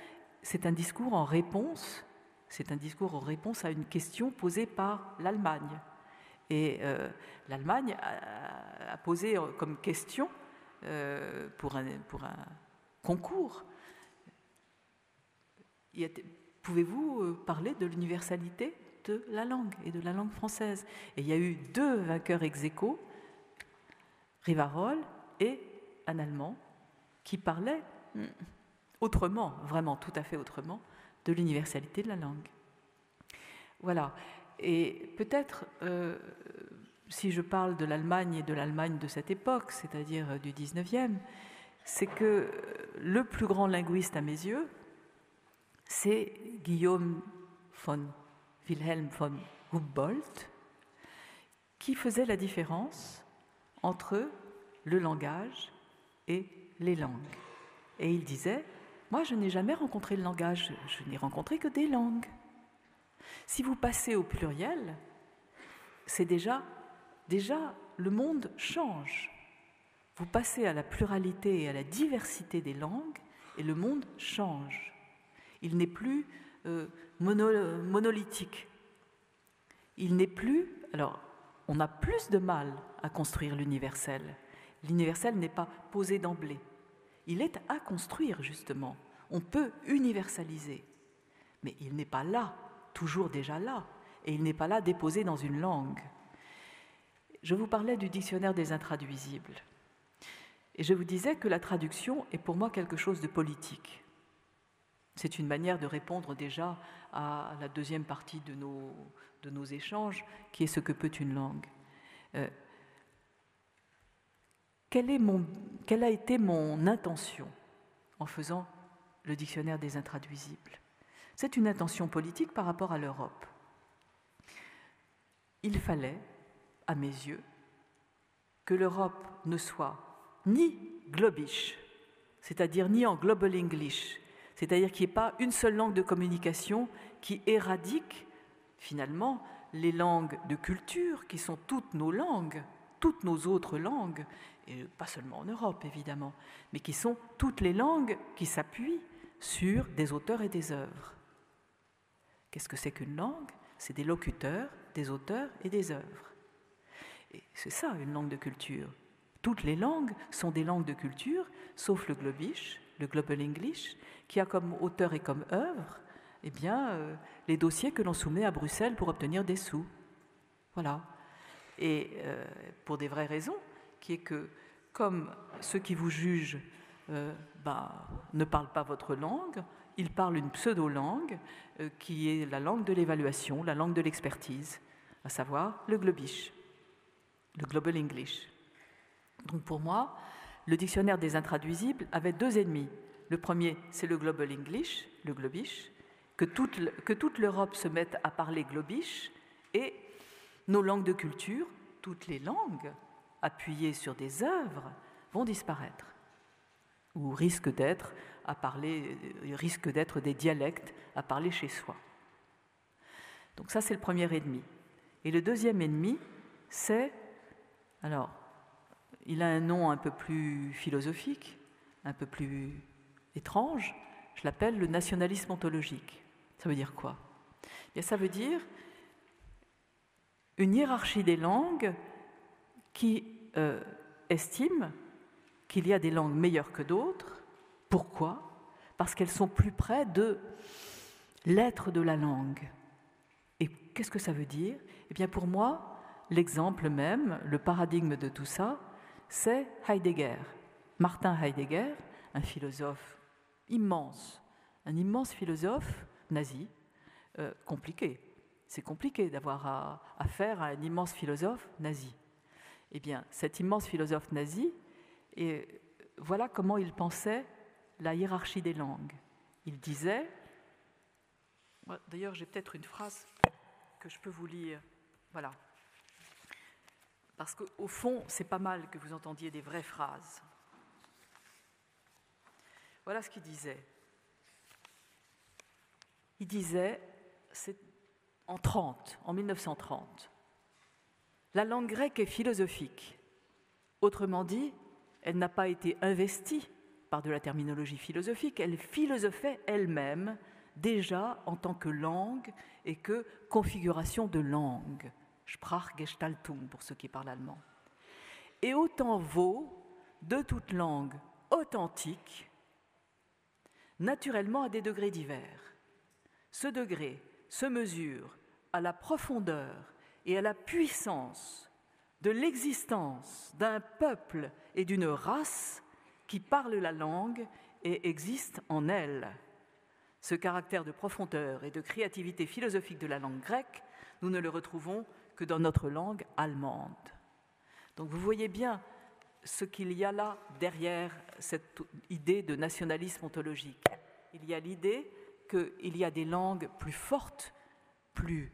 c'est un discours en réponse à une question posée par l'Allemagne. Et l'Allemagne a posé comme question pour un concours, pouvez-vous parler de l'universalité de la langue et de la langue française ? Et il y a eu deux vainqueurs ex aequo, Rivarol et un Allemand, qui parlaient autrement, vraiment tout à fait autrement, de l'universalité de la langue. Voilà. Et peut-être, si je parle de l'Allemagne et de l'Allemagne de cette époque, c'est-à-dire du 19e, c'est que le plus grand linguiste à mes yeux, c'est Guillaume Wilhelm von Humboldt, qui faisait la différence entre le langage et les langues. Et il disait, moi je n'ai jamais rencontré le langage, je n'ai rencontré que des langues. Si vous passez au pluriel, c'est déjà le monde change. Vous passez à la pluralité et à la diversité des langues et le monde change. Il n'est plus monolithique. Il n'est plus... Alors, on a plus de mal à construire l'universel. L'universel n'est pas posé d'emblée. Il est à construire, justement. On peut universaliser. Mais il n'est pas là, toujours déjà là. Et il n'est pas là déposé dans une langue. Je vous parlais du dictionnaire des intraduisibles. Et je vous disais que la traduction est pour moi quelque chose de politique. C'est une manière de répondre déjà à la deuxième partie de nos échanges, qui est ce que peut une langue. Quelle a été mon intention en faisant le dictionnaire des intraduisibles? C'est une intention politique par rapport à l'Europe. Il fallait, à mes yeux, que l'Europe ne soit ni globish, c'est-à-dire ni en global English, c'est-à-dire qu'il n'y ait pas une seule langue de communication qui éradique finalement les langues de culture qui sont toutes nos langues, toutes nos autres langues, et pas seulement en Europe évidemment, mais qui sont toutes les langues qui s'appuient sur des auteurs et des œuvres. Qu'est-ce que c'est qu'une langue? C'est des locuteurs, des auteurs et des œuvres. Et c'est ça une langue de culture. Toutes les langues sont des langues de culture, sauf le globish, le global English, qui a comme auteur et comme œuvre les dossiers que l'on soumet à Bruxelles pour obtenir des sous. Voilà. Et pour des vraies raisons, qui est que comme ceux qui vous jugent ne parlent pas votre langue, ils parlent une pseudo-langue qui est la langue de l'évaluation, la langue de l'expertise, à savoir le globish, le global English. Donc pour moi, le dictionnaire des intraduisibles avait deux ennemis. Le premier, c'est le global English, le globish, que toute l'Europe se mette à parler globish, et nos langues de culture, toutes les langues appuyées sur des œuvres, vont disparaître, ou risquent d'être des dialectes à parler chez soi. Donc ça, c'est le premier ennemi. Et le deuxième ennemi, c'est... Alors, il a un nom un peu plus philosophique, un peu plus étrange, je l'appelle le nationalisme ontologique. Ça veut dire quoi? Bien, ça veut dire une hiérarchie des langues qui estime qu'il y a des langues meilleures que d'autres. Pourquoi? Parce qu'elles sont plus près de l'être de la langue. Et qu'est-ce que ça veut dire? Eh bien, pour moi, l'exemple même, le paradigme de tout ça, c'est Heidegger. Martin Heidegger, un philosophe immense, un immense philosophe nazi, compliqué. C'est compliqué d'avoir affaire à un immense philosophe nazi. Eh bien, cet immense philosophe nazi, et voilà comment il pensait la hiérarchie des langues. Il disait, d'ailleurs j'ai peut-être une phrase que je peux vous lire, voilà, parce qu'au fond c'est pas mal que vous entendiez des vraies phrases. Voilà ce qu'il disait. Il disait, c'est en 1930, la langue grecque est philosophique. Autrement dit, elle n'a pas été investie par de la terminologie philosophique, elle philosophait elle-même déjà en tant que langue et que configuration de langue. Sprachgestaltung pour ceux qui parlent allemand. Et autant vaut de toute langue authentique, naturellement à des degrés divers. Ce degré se mesure à la profondeur et à la puissance de l'existence d'un peuple et d'une race qui parlent la langue et existent en elle. Ce caractère de profondeur et de créativité philosophique de la langue grecque, nous ne le retrouvons que dans notre langue allemande. Donc vous voyez bien ce qu'il y a là derrière cette idée de nationalisme ontologique. Il y a l'idée qu'il y a des langues plus fortes, plus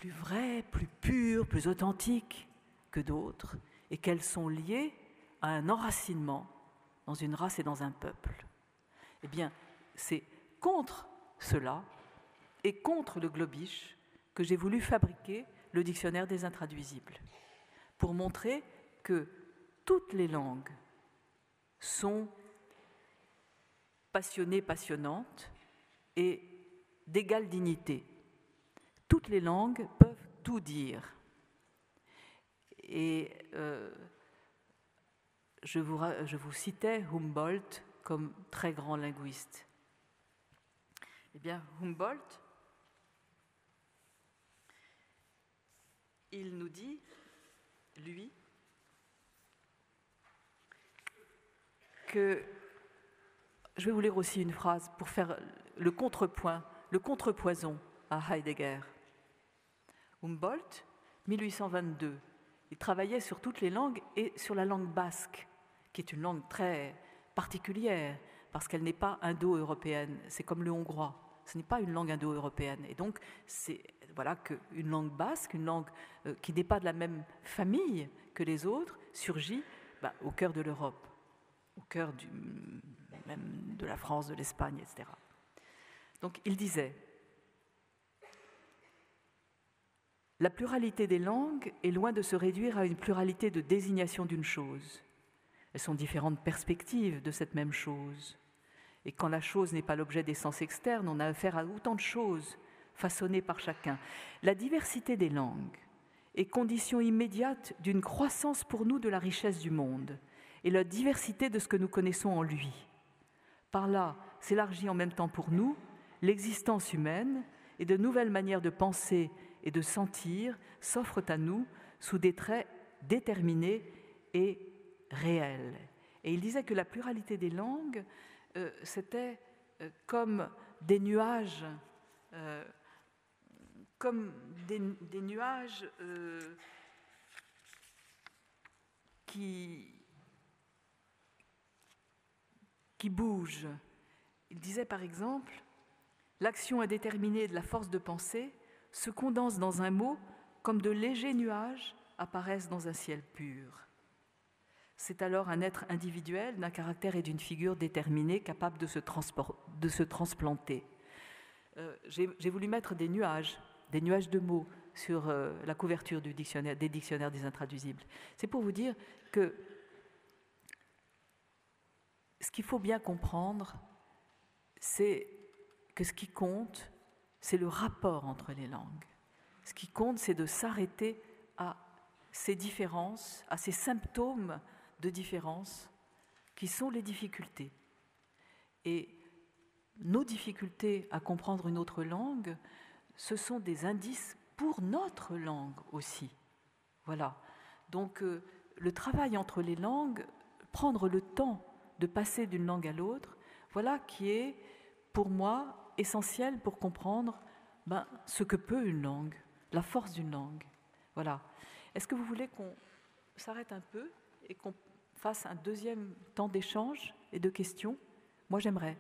vraies, plus pures, plus authentiques que d'autres, et qu'elles sont liées à un enracinement dans une race et dans un peuple. Eh bien, c'est contre cela et contre le globish que j'ai voulu fabriquer le dictionnaire des intraduisibles, pour montrer que toutes les langues sont passionnées, passionnantes et d'égale dignité. Toutes les langues peuvent tout dire. Et je vous citais Humboldt comme très grand linguiste. Eh bien, Humboldt, il nous dit lui, que je vais vous lire aussi une phrase pour faire le contrepoint, le contrepoison à Heidegger. Humboldt, 1822, il travaillait sur toutes les langues et sur la langue basque, qui est une langue très particulière, parce qu'elle n'est pas indo-européenne, c'est comme le hongrois, ce n'est pas une langue indo-européenne. Et donc, c'est voilà qu'une langue basque, une langue qui n'est pas de la même famille que les autres, surgit au cœur de l'Europe, au cœur même de la France, de l'Espagne, etc. Donc, il disait « La pluralité des langues est loin de se réduire à une pluralité de désignation d'une chose. Elles sont différentes perspectives de cette même chose. Et quand la chose n'est pas l'objet des sens externes, on a affaire à autant de choses façonnées par chacun. La diversité des langues est condition immédiate d'une croissance pour nous de la richesse du monde et la diversité de ce que nous connaissons en lui. Par là s'élargit en même temps pour nous l'existence humaine et de nouvelles manières de penser et de sentir s'offrent à nous sous des traits déterminés et réels. » Et il disait que la pluralité des langues, c'était comme des nuages, qui bougent. Il disait par exemple, l'action indéterminée de la force de pensée se condense dans un mot comme de légers nuages apparaissent dans un ciel pur. C'est alors un être individuel d'un caractère et d'une figure déterminée capable de se transplanter. J'ai voulu mettre des nuages de mots sur la couverture des dictionnaires des intraduisibles. C'est pour vous dire que ce qu'il faut bien comprendre, c'est que ce qui compte, c'est le rapport entre les langues. Ce qui compte, c'est de s'arrêter à ces différences, à ces symptômes de différence qui sont les difficultés. Et nos difficultés à comprendre une autre langue, ce sont des indices pour notre langue aussi. Voilà. Donc, le travail entre les langues, prendre le temps de passer d'une langue à l'autre, voilà qui est, pour moi, essentiel pour comprendre ce que peut une langue, la force d'une langue. Voilà. Est-ce que vous voulez qu'on s'arrête un peu et qu'on fasse un deuxième temps d'échange et de questions? Moi, j'aimerais.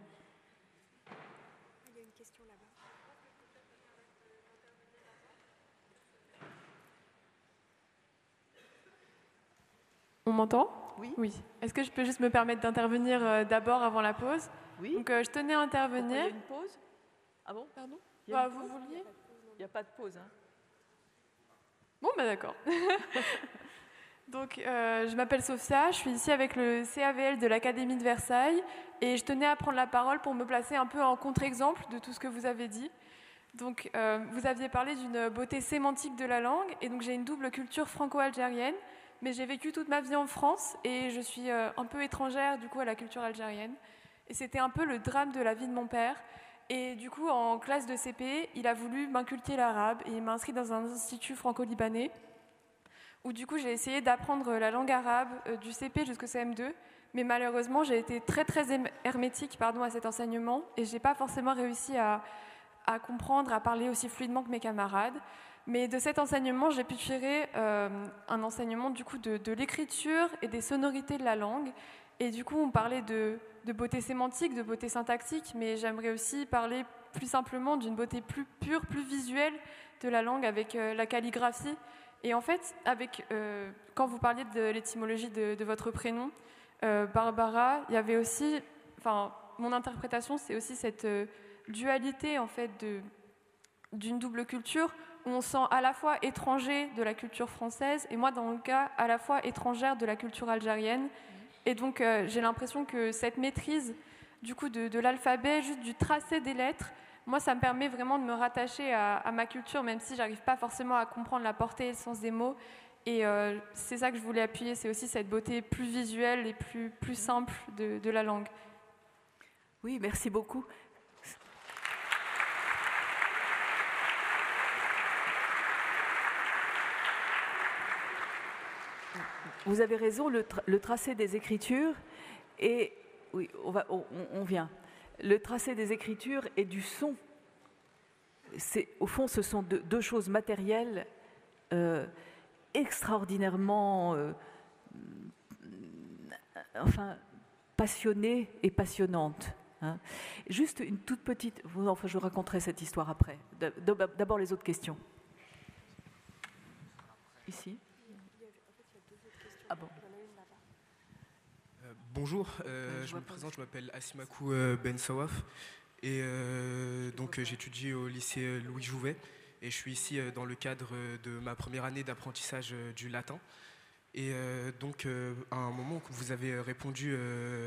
Il y a une question là-bas. On m'entend ? Oui. Oui. Est-ce que je peux juste me permettre d'intervenir d'abord avant la pause ? Oui. Donc, je tenais à intervenir. Il y a une pause ? Ah bon, pardon ? Vous vouliez ? Il n'y a pas de pause. Hein. Bon, d'accord. Donc, je m'appelle Sophia, je suis ici avec le CAVL de l'Académie de Versailles et je tenais à prendre la parole pour me placer un peu en contre-exemple de tout ce que vous avez dit. Donc, vous aviez parlé d'une beauté sémantique de la langue et donc j'ai une double culture franco-algérienne, mais j'ai vécu toute ma vie en France et je suis un peu étrangère du coup à la culture algérienne. Et c'était un peu le drame de la vie de mon père. Et du coup, en classe de CP, il a voulu m'inculquer l'arabe et il m'a inscrit dans un institut franco-libanais où du coup j'ai essayé d'apprendre la langue arabe du CP jusqu'au CM2, mais malheureusement j'ai été très hermétique à cet enseignement et j'ai pas forcément réussi à comprendre, à parler aussi fluidement que mes camarades. Mais de cet enseignement, j'ai pu tirer un enseignement du coup de l'écriture et des sonorités de la langue. Et du coup, on parlait de beauté sémantique, de beauté syntaxique, mais j'aimerais aussi parler plus simplement d'une beauté plus pure, plus visuelle de la langue avec la calligraphie. Et en fait, quand vous parliez de l'étymologie de votre prénom, Barbara, il y avait aussi, mon interprétation, c'est aussi cette dualité en fait d'une double culture où on sent à la fois étranger de la culture française et moi, dans le cas, à la fois étrangère de la culture algérienne. Et donc, j'ai l'impression que cette maîtrise du coup de l'alphabet, juste du tracé des lettres, moi, ça me permet vraiment de me rattacher à ma culture, même si j'arrive pas forcément à comprendre la portée et le sens des mots. Et c'est ça que je voulais appuyer, c'est aussi cette beauté plus visuelle et plus simple de la langue. Oui, merci beaucoup. vous avez raison, le tracé des Écritures et oui, on vient. Le tracé des Écritures et du son. Au fond, ce sont deux choses matérielles extraordinairement passionnées et passionnantes. Hein. Juste une toute petite... Enfin, je raconterai cette histoire après. D'abord, les autres questions. Ici. Ah bon. Bonjour, je me présente, je m'appelle Asimakou Ben Sawaf et donc j'étudie au lycée Louis Jouvet et je suis ici dans le cadre de ma première année d'apprentissage du latin. Et donc à un moment que vous avez répondu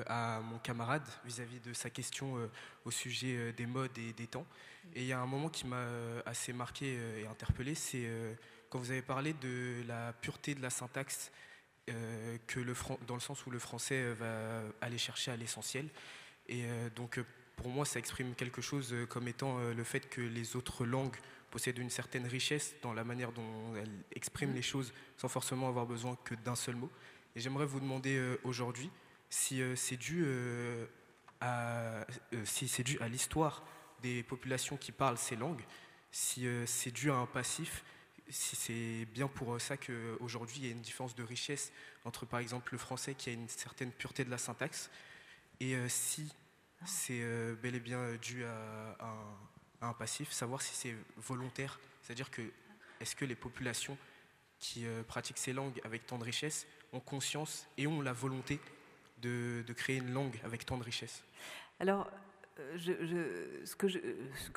à mon camarade vis-à-vis de sa question au sujet des modes et des temps. Et il y a un moment qui m'a assez marqué et interpellé, c'est quand vous avez parlé de la pureté de la syntaxe dans le sens où le français va aller chercher à l'essentiel. Et donc pour moi ça exprime quelque chose comme étant le fait que les autres langues possèdent une certaine richesse dans la manière dont elles expriment les choses sans forcément avoir besoin que d'un seul mot. Et j'aimerais vous demander aujourd'hui si c'est dû à l'histoire des populations qui parlent ces langues, si c'est dû à un passif, si c'est bien pour ça qu'aujourd'hui il y a une différence de richesse entre par exemple le français qui a une certaine pureté de la syntaxe et si c'est bel et bien dû à un passif, savoir si c'est volontaire, c'est-à-dire que est-ce que les populations qui pratiquent ces langues avec tant de richesse ont conscience et ont la volonté de créer une langue avec tant de richesse. Alors, ce que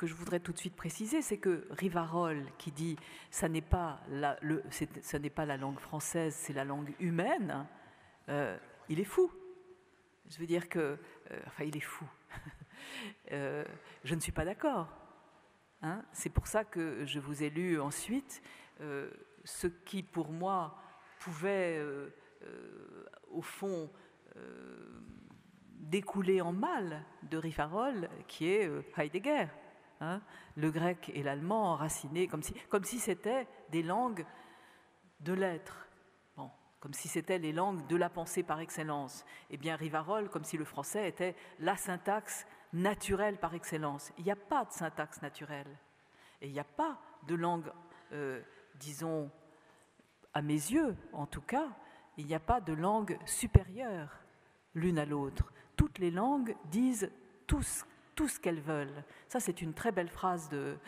je voudrais tout de suite préciser, c'est que Rivarol, qui dit « ça n'est pas la langue française, c'est la langue humaine », il est fou. Je veux dire que... il est fou. Je ne suis pas d'accord. Hein, c'est pour ça que je vous ai lu ensuite ce qui, pour moi, pouvait, au fond, découler en mal de Rivarol, qui est Heidegger. Hein, le grec et l'allemand enracinés, comme si c'était des langues de l'être. Bon, comme si c'était les langues de la pensée par excellence. Eh bien, Rivarol, comme si le français était la syntaxe naturelle par excellence. Il n'y a pas de syntaxe naturelle. Et il n'y a pas de langue, disons, à mes yeux en tout cas, il n'y a pas de langue supérieure l'une à l'autre. Toutes les langues disent tout ce qu'elles veulent. Ça, c'est une très belle phrase de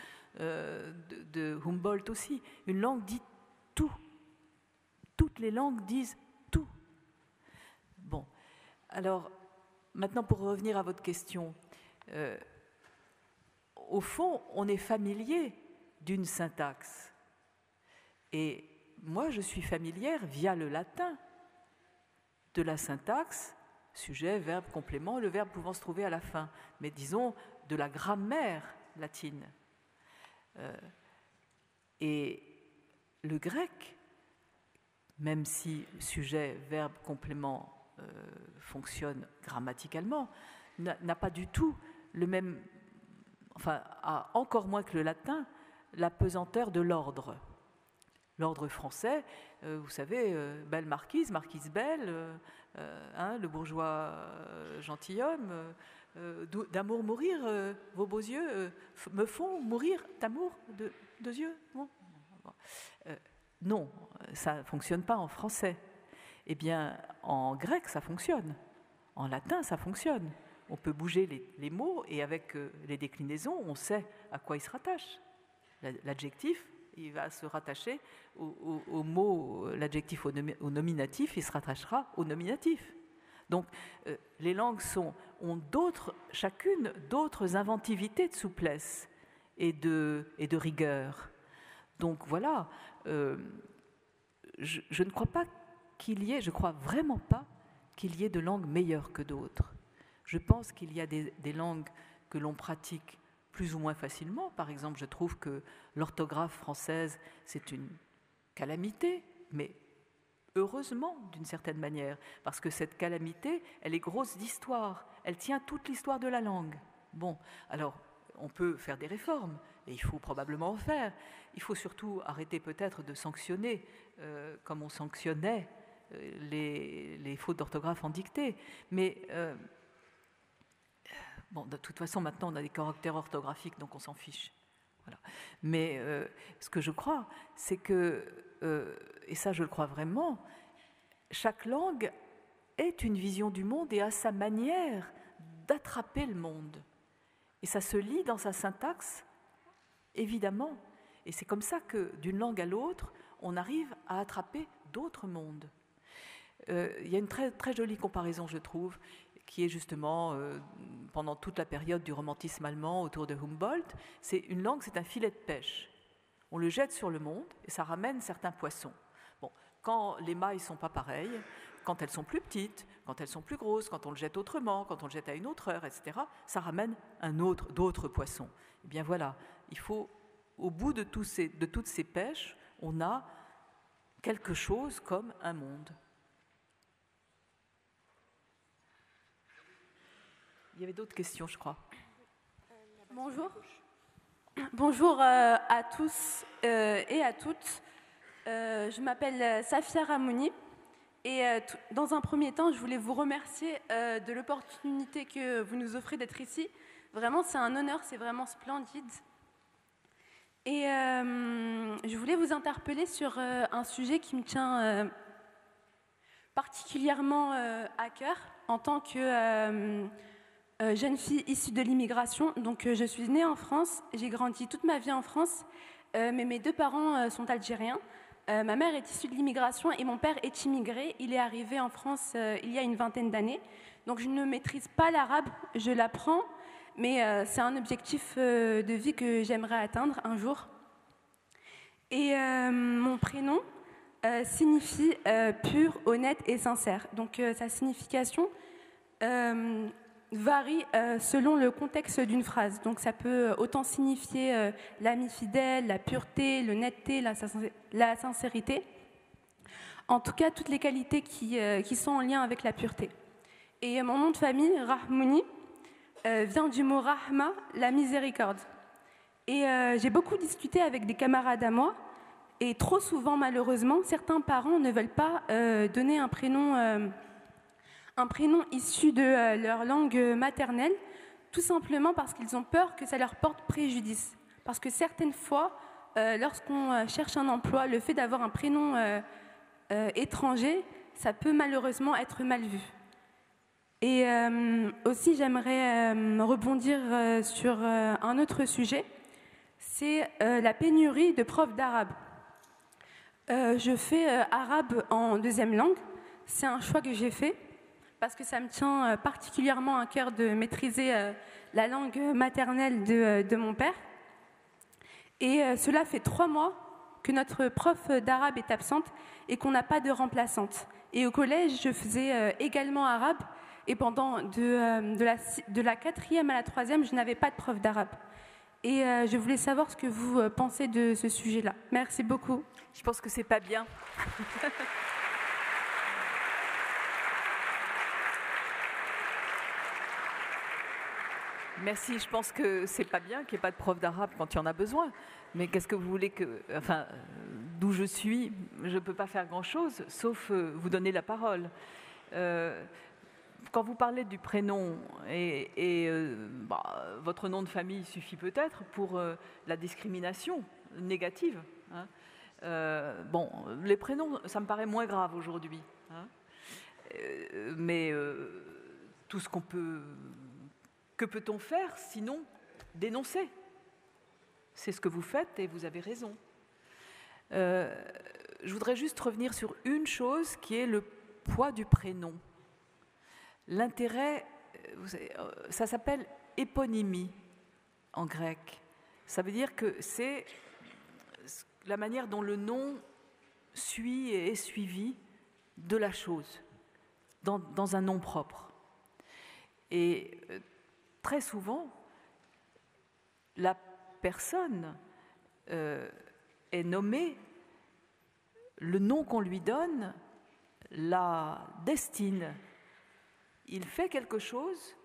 Humboldt aussi. Une langue dit tout. Toutes les langues disent tout. Bon, alors, maintenant pour revenir à votre question, au fond, on est familier d'une syntaxe. Et moi, je suis familière, via le latin, de la syntaxe, sujet, verbe, complément, le verbe pouvant se trouver à la fin, mais disons de la grammaire latine. Et le grec, même si sujet, verbe, complément fonctionne grammaticalement, n'a pas du tout le même, a encore moins que le latin, la pesanteur de l'ordre. L'ordre français, vous savez, belle marquise, marquise belle, le bourgeois gentilhomme, d'amour mourir, vos beaux yeux me font mourir d'amour de yeux. Bon. Non, ça ne fonctionne pas en français. Eh bien, en grec, ça fonctionne. En latin, ça fonctionne. On peut bouger les mots et avec les déclinaisons, on sait à quoi ils se rattachent. L'adjectif, il va se rattacher au mot, l'adjectif au nominatif, il se rattachera au nominatif. Donc, les langues ont chacune d'autres inventivités de souplesse et de rigueur. Donc voilà, je ne crois pas je crois vraiment pas qu'il y ait de langues meilleures que d'autres. Je pense qu'il y a des langues que l'on pratique plus ou moins facilement. Par exemple, je trouve que l'orthographe française, c'est une calamité, mais heureusement d'une certaine manière, parce que cette calamité, elle est grosse d'histoire, elle tient toute l'histoire de la langue. Bon, alors, on peut faire des réformes, et il faut probablement en faire. Il faut surtout arrêter peut-être de sanctionner, comme on sanctionnait les fautes d'orthographe en dictée. Mais bon, de toute façon, maintenant, on a des caractères orthographiques, donc on s'en fiche. Voilà. Mais ce que je crois, c'est que, et ça je le crois vraiment, chaque langue est une vision du monde et a sa manière d'attraper le monde. Et ça se lit dans sa syntaxe, évidemment. Et c'est comme ça que, d'une langue à l'autre, on arrive à attraper d'autres mondes. Il y a une très, très jolie comparaison, je trouve, qui est justement, pendant toute la période du romantisme allemand autour de Humboldt, c'est une langue, c'est un filet de pêche. On le jette sur le monde et ça ramène certains poissons. Bon, quand les mailles ne sont pas pareilles, quand elles sont plus petites, quand elles sont plus grosses, quand on le jette autrement, quand on le jette à une autre heure, etc., ça ramène d'autres poissons. Eh bien voilà, il faut, au bout de toutes ces pêches, on a quelque chose comme un monde. Il y avait d'autres questions, je crois. Bonjour. Bonjour à tous et à toutes. Je m'appelle Safia Ramouni et dans un premier temps, je voulais vous remercier de l'opportunité que vous nous offrez d'être ici. Vraiment, c'est un honneur, c'est vraiment splendide. Et je voulais vous interpeller sur un sujet qui me tient particulièrement à cœur en tant que jeune fille issue de l'immigration. Donc je suis née en France, j'ai grandi toute ma vie en France, mais mes deux parents sont algériens. Ma mère est issue de l'immigration et mon père est immigré. Il est arrivé en France il y a une vingtaine d'années. Donc je ne maîtrise pas l'arabe, je l'apprends, mais c'est un objectif de vie que j'aimerais atteindre un jour. Et mon prénom signifie pur, honnête et sincère. Donc sa signification varie selon le contexte d'une phrase. Donc ça peut autant signifier l'ami fidèle, la pureté, l'honnêteté, la sincérité. En tout cas, toutes les qualités qui sont en lien avec la pureté. Et mon nom de famille, Rahmouni, vient du mot Rahma, la miséricorde. Et j'ai beaucoup discuté avec des camarades à moi, et trop souvent, malheureusement, certains parents ne veulent pas donner un prénom issu de leur langue maternelle, tout simplement parce qu'ils ont peur que ça leur porte préjudice. Parce que certaines fois, lorsqu'on cherche un emploi, le fait d'avoir un prénom étranger, ça peut malheureusement être mal vu. Et aussi, j'aimerais rebondir sur un autre sujet, c'est la pénurie de profs d'arabe. Je fais arabe en deuxième langue, c'est un choix que j'ai fait, parce que ça me tient particulièrement à cœur de maîtriser la langue maternelle de mon père. Et cela fait 3 mois que notre prof d'arabe est absente et qu'on n'a pas de remplaçante. Et au collège, je faisais également arabe, et pendant de la 4e à la 3e, je n'avais pas de prof d'arabe. Et je voulais savoir ce que vous pensez de ce sujet-là. Merci beaucoup. Je pense que c'est pas bien. Merci, je pense que c'est pas bien qu'il n'y ait pas de prof d'arabe quand il y en a besoin. Mais qu'est-ce que vous voulez que... Enfin, d'où je suis, je ne peux pas faire grand-chose, sauf vous donner la parole. Quand vous parlez du prénom, votre nom de famille suffit peut-être pour la discrimination négative. Hein. Les prénoms, ça me paraît moins grave aujourd'hui. Hein. Mais tout ce qu'on peut... Que peut-on faire sinon dénoncer? C'est ce que vous faites et vous avez raison. Je voudrais juste revenir sur une chose qui est le poids du prénom. L'intérêt, ça s'appelle éponymie en grec. Ça veut dire que c'est la manière dont le nom suit et est suivi de la chose, dans un nom propre. Et très souvent, la personne est nommée, le nom qu'on lui donne la destine. Il fait quelque chose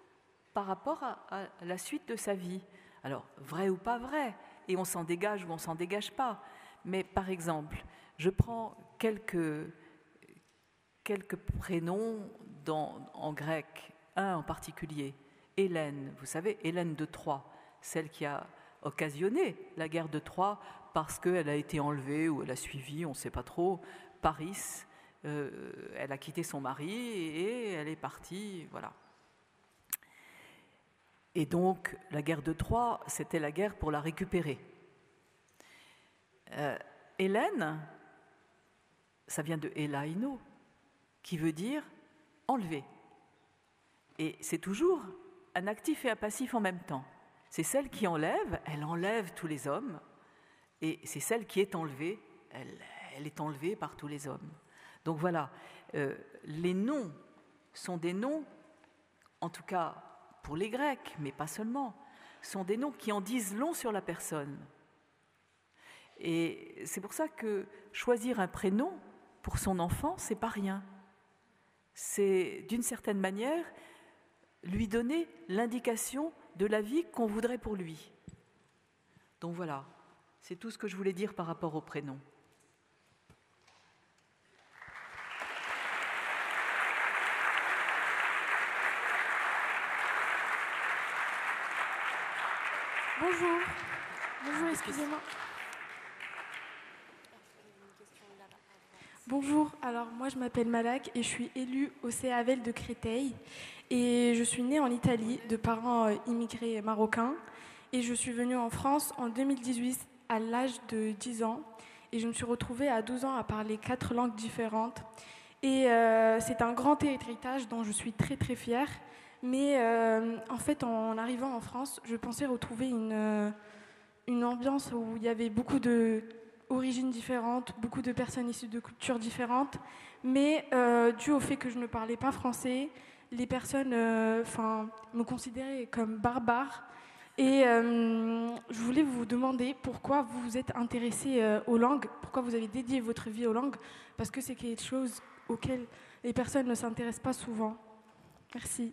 par rapport à la suite de sa vie. Alors, vrai ou pas vrai, et on s'en dégage ou on s'en dégage pas. Mais par exemple, je prends quelques quelques prénoms en grec, un en particulier, Hélène. Vous savez, Hélène de Troie, celle qui a occasionné la guerre de Troie parce qu'elle a été enlevée ou elle a suivi, on ne sait pas trop, Paris. Elle a quitté son mari et elle est partie, voilà. Et donc, la guerre de Troie, c'était la guerre pour la récupérer. Hélène, ça vient de Elaino, qui veut dire enlever. Et c'est toujours un actif et un passif en même temps. C'est celle qui enlève, elle enlève tous les hommes, et c'est celle qui est enlevée, elle est enlevée par tous les hommes. Donc voilà, les noms sont des noms, en tout cas pour les Grecs, mais pas seulement, sont des noms qui en disent long sur la personne. Et c'est pour ça que choisir un prénom pour son enfant, c'est pas rien. C'est d'une certaine manière lui donner l'indication de la vie qu'on voudrait pour lui. Donc voilà, c'est tout ce que je voulais dire par rapport au prénom. Bonjour. Bonjour, excusez-moi. Bonjour, alors moi je m'appelle Malak et je suis élue au CAVEL de Créteil et je suis née en Italie de parents immigrés marocains et je suis venue en France en 2018 à l'âge de 10 ans et je me suis retrouvée à 12 ans à parler 4 langues différentes et c'est un grand héritage dont je suis très très fière. Mais en fait, en arrivant en France, je pensais retrouver une ambiance où il y avait beaucoup d'origines différentes, beaucoup de personnes issues de cultures différentes. Mais dû au fait que je ne parlais pas français, les personnes me considéraient comme barbare. Et je voulais vous demander pourquoi vous vous êtes intéressé aux langues, pourquoi vous avez dédié votre vie aux langues, parce que c'est quelque chose auquel les personnes ne s'intéressent pas souvent. Merci.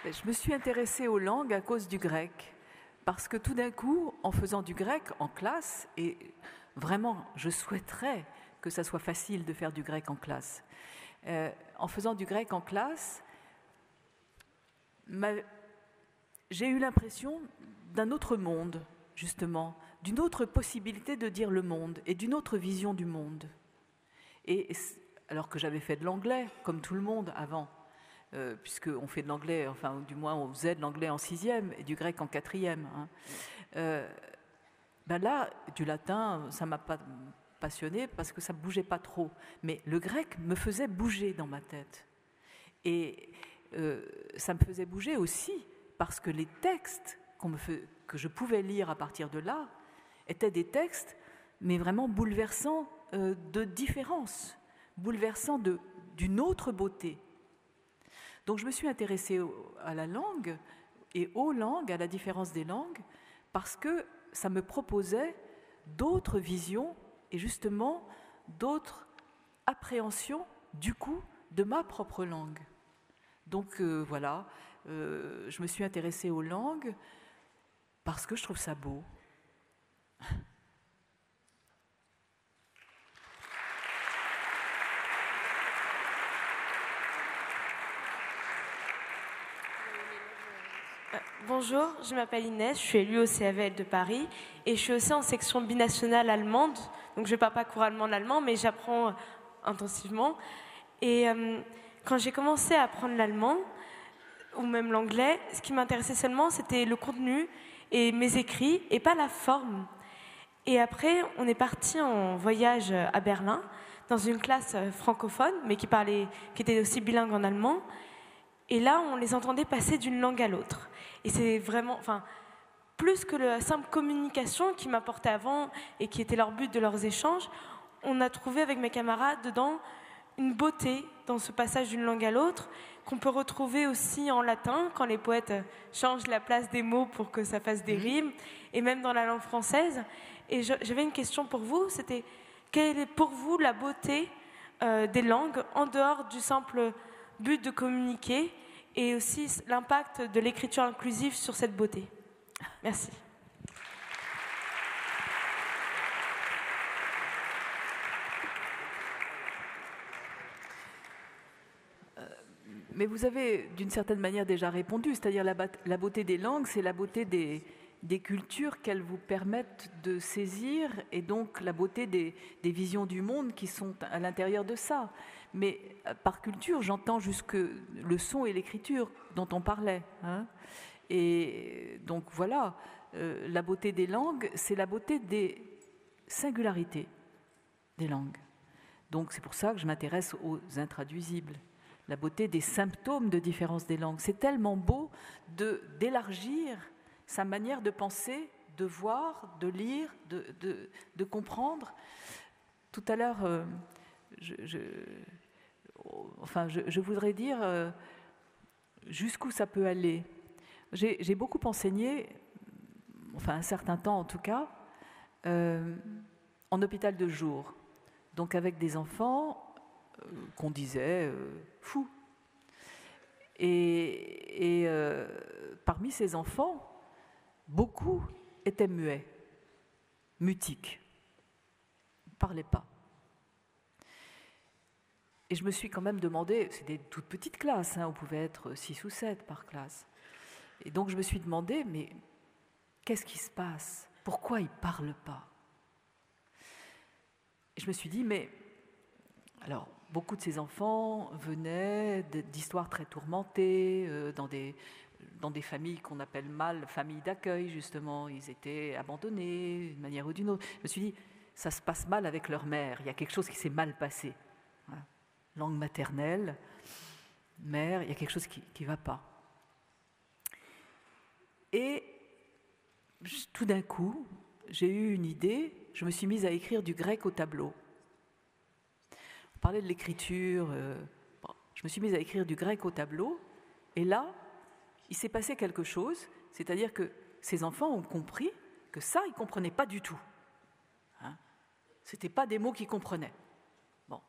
Je me suis intéressée aux langues à cause du grec, parce que tout d'un coup, en faisant du grec en classe, et vraiment, je souhaiterais que ça soit facile de faire du grec en classe, en faisant du grec en classe, j'ai eu l'impression d'un autre monde, justement, d'une autre possibilité de dire le monde et d'une autre vision du monde. Et alors que j'avais fait de l'anglais, comme tout le monde avant, puisqu'on fait de l'anglais, enfin du moins on faisait de l'anglais en 6e et du grec en 4e. Là, du latin, ça ne m'a pas passionné parce que ça ne bougeait pas trop. Mais le grec me faisait bouger dans ma tête. Et ça me faisait bouger aussi parce que les textes que je pouvais lire à partir de là étaient des textes, mais vraiment bouleversants de différence, bouleversants d'une autre beauté. Donc je me suis intéressée à la langue et aux langues, à la différence des langues, parce que ça me proposait d'autres visions et justement d'autres appréhensions du coup de ma propre langue. Donc voilà, je me suis intéressée aux langues parce que je trouve ça beau. Bonjour, je m'appelle Inès, je suis élue au CAVL de Paris et je suis aussi en section binationale allemande. Donc je ne parle pas couramment l'allemand, mais j'apprends intensivement. Et quand j'ai commencé à apprendre l'allemand, ou même l'anglais, ce qui m'intéressait seulement, c'était le contenu et mes écrits, et pas la forme. Et après, on est parti en voyage à Berlin, dans une classe francophone, mais qui était aussi bilingue en allemand. Et là, on les entendait passer d'une langue à l'autre. Et c'est vraiment, plus que la simple communication qui m'apportait avant et qui était leur but de leurs échanges, on a trouvé avec mes camarades dedans une beauté dans ce passage d'une langue à l'autre, qu'on peut retrouver aussi en latin, quand les poètes changent la place des mots pour que ça fasse des rimes, et même dans la langue française. Et j'avais une question pour vous, c'était quelle est pour vous la beauté des langues en dehors du simple but de communiquer et aussi l'impact de l'écriture inclusive sur cette beauté. Merci. Mais vous avez d'une certaine manière déjà répondu, c'est-à-dire la beauté des langues, c'est la beauté des cultures qu'elles vous permettent de saisir, et donc la beauté des visions du monde qui sont à l'intérieur de ça. Mais par culture, j'entends jusque le son et l'écriture dont on parlait. Hein. Et donc voilà, la beauté des langues, c'est la beauté des singularités des langues. Donc c'est pour ça que je m'intéresse aux intraduisibles. La beauté des symptômes de différence des langues. C'est tellement beau d'élargir sa manière de penser, de voir, de lire, de comprendre. Tout à l'heure, je voudrais dire jusqu'où ça peut aller. J'ai beaucoup enseigné, un certain temps en tout cas, en hôpital de jour. Donc avec des enfants qu'on disait fous. Et parmi ces enfants, beaucoup étaient muets, mutiques, ne parlaient pas. Et je me suis quand même demandé, c'est des toutes petites classes, on pouvait être 6 ou 7 par classe. Et donc je me suis demandé, mais qu'est-ce qui se passe? Pourquoi ils ne parlent pas? Et je me suis dit, mais alors, beaucoup de ces enfants venaient d'histoires très tourmentées, dans des familles qu'on appelle mal familles d'accueil, justement. Ils étaient abandonnés d'une manière ou d'une autre. Je me suis dit, ça se passe mal avec leur mère, il y a quelque chose qui s'est mal passé. Voilà. Langue maternelle, mère, il y a quelque chose qui ne va pas. Et tout d'un coup, j'ai eu une idée, je me suis mise à écrire du grec au tableau. On parlait de l'écriture, je me suis mise à écrire du grec au tableau, et là, il s'est passé quelque chose, c'est-à-dire que ces enfants ont compris que ça, ils ne comprenaient pas du tout. Hein? Ce n'étaient pas des mots qu'ils comprenaient. Bon.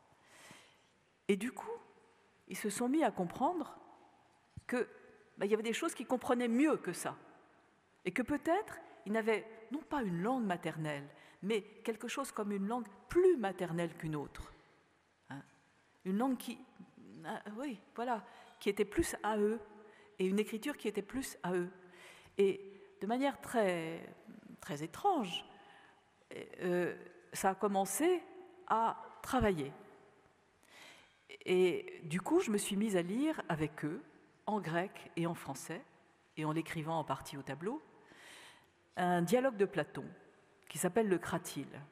Et du coup, ils se sont mis à comprendre qu'il y avait des choses qu'ils comprenaient mieux que ça, et que peut-être, ils n'avaient non pas une langue maternelle, mais quelque chose comme une langue plus maternelle qu'une autre. Hein? Une langue qui était plus à eux, et une écriture qui était plus à eux. Et de manière très, très étrange, ça a commencé à travailler. Et du coup, je me suis mise à lire avec eux, en grec et en français, et en l'écrivant en partie au tableau, un dialogue de Platon qui s'appelle le Cratyle,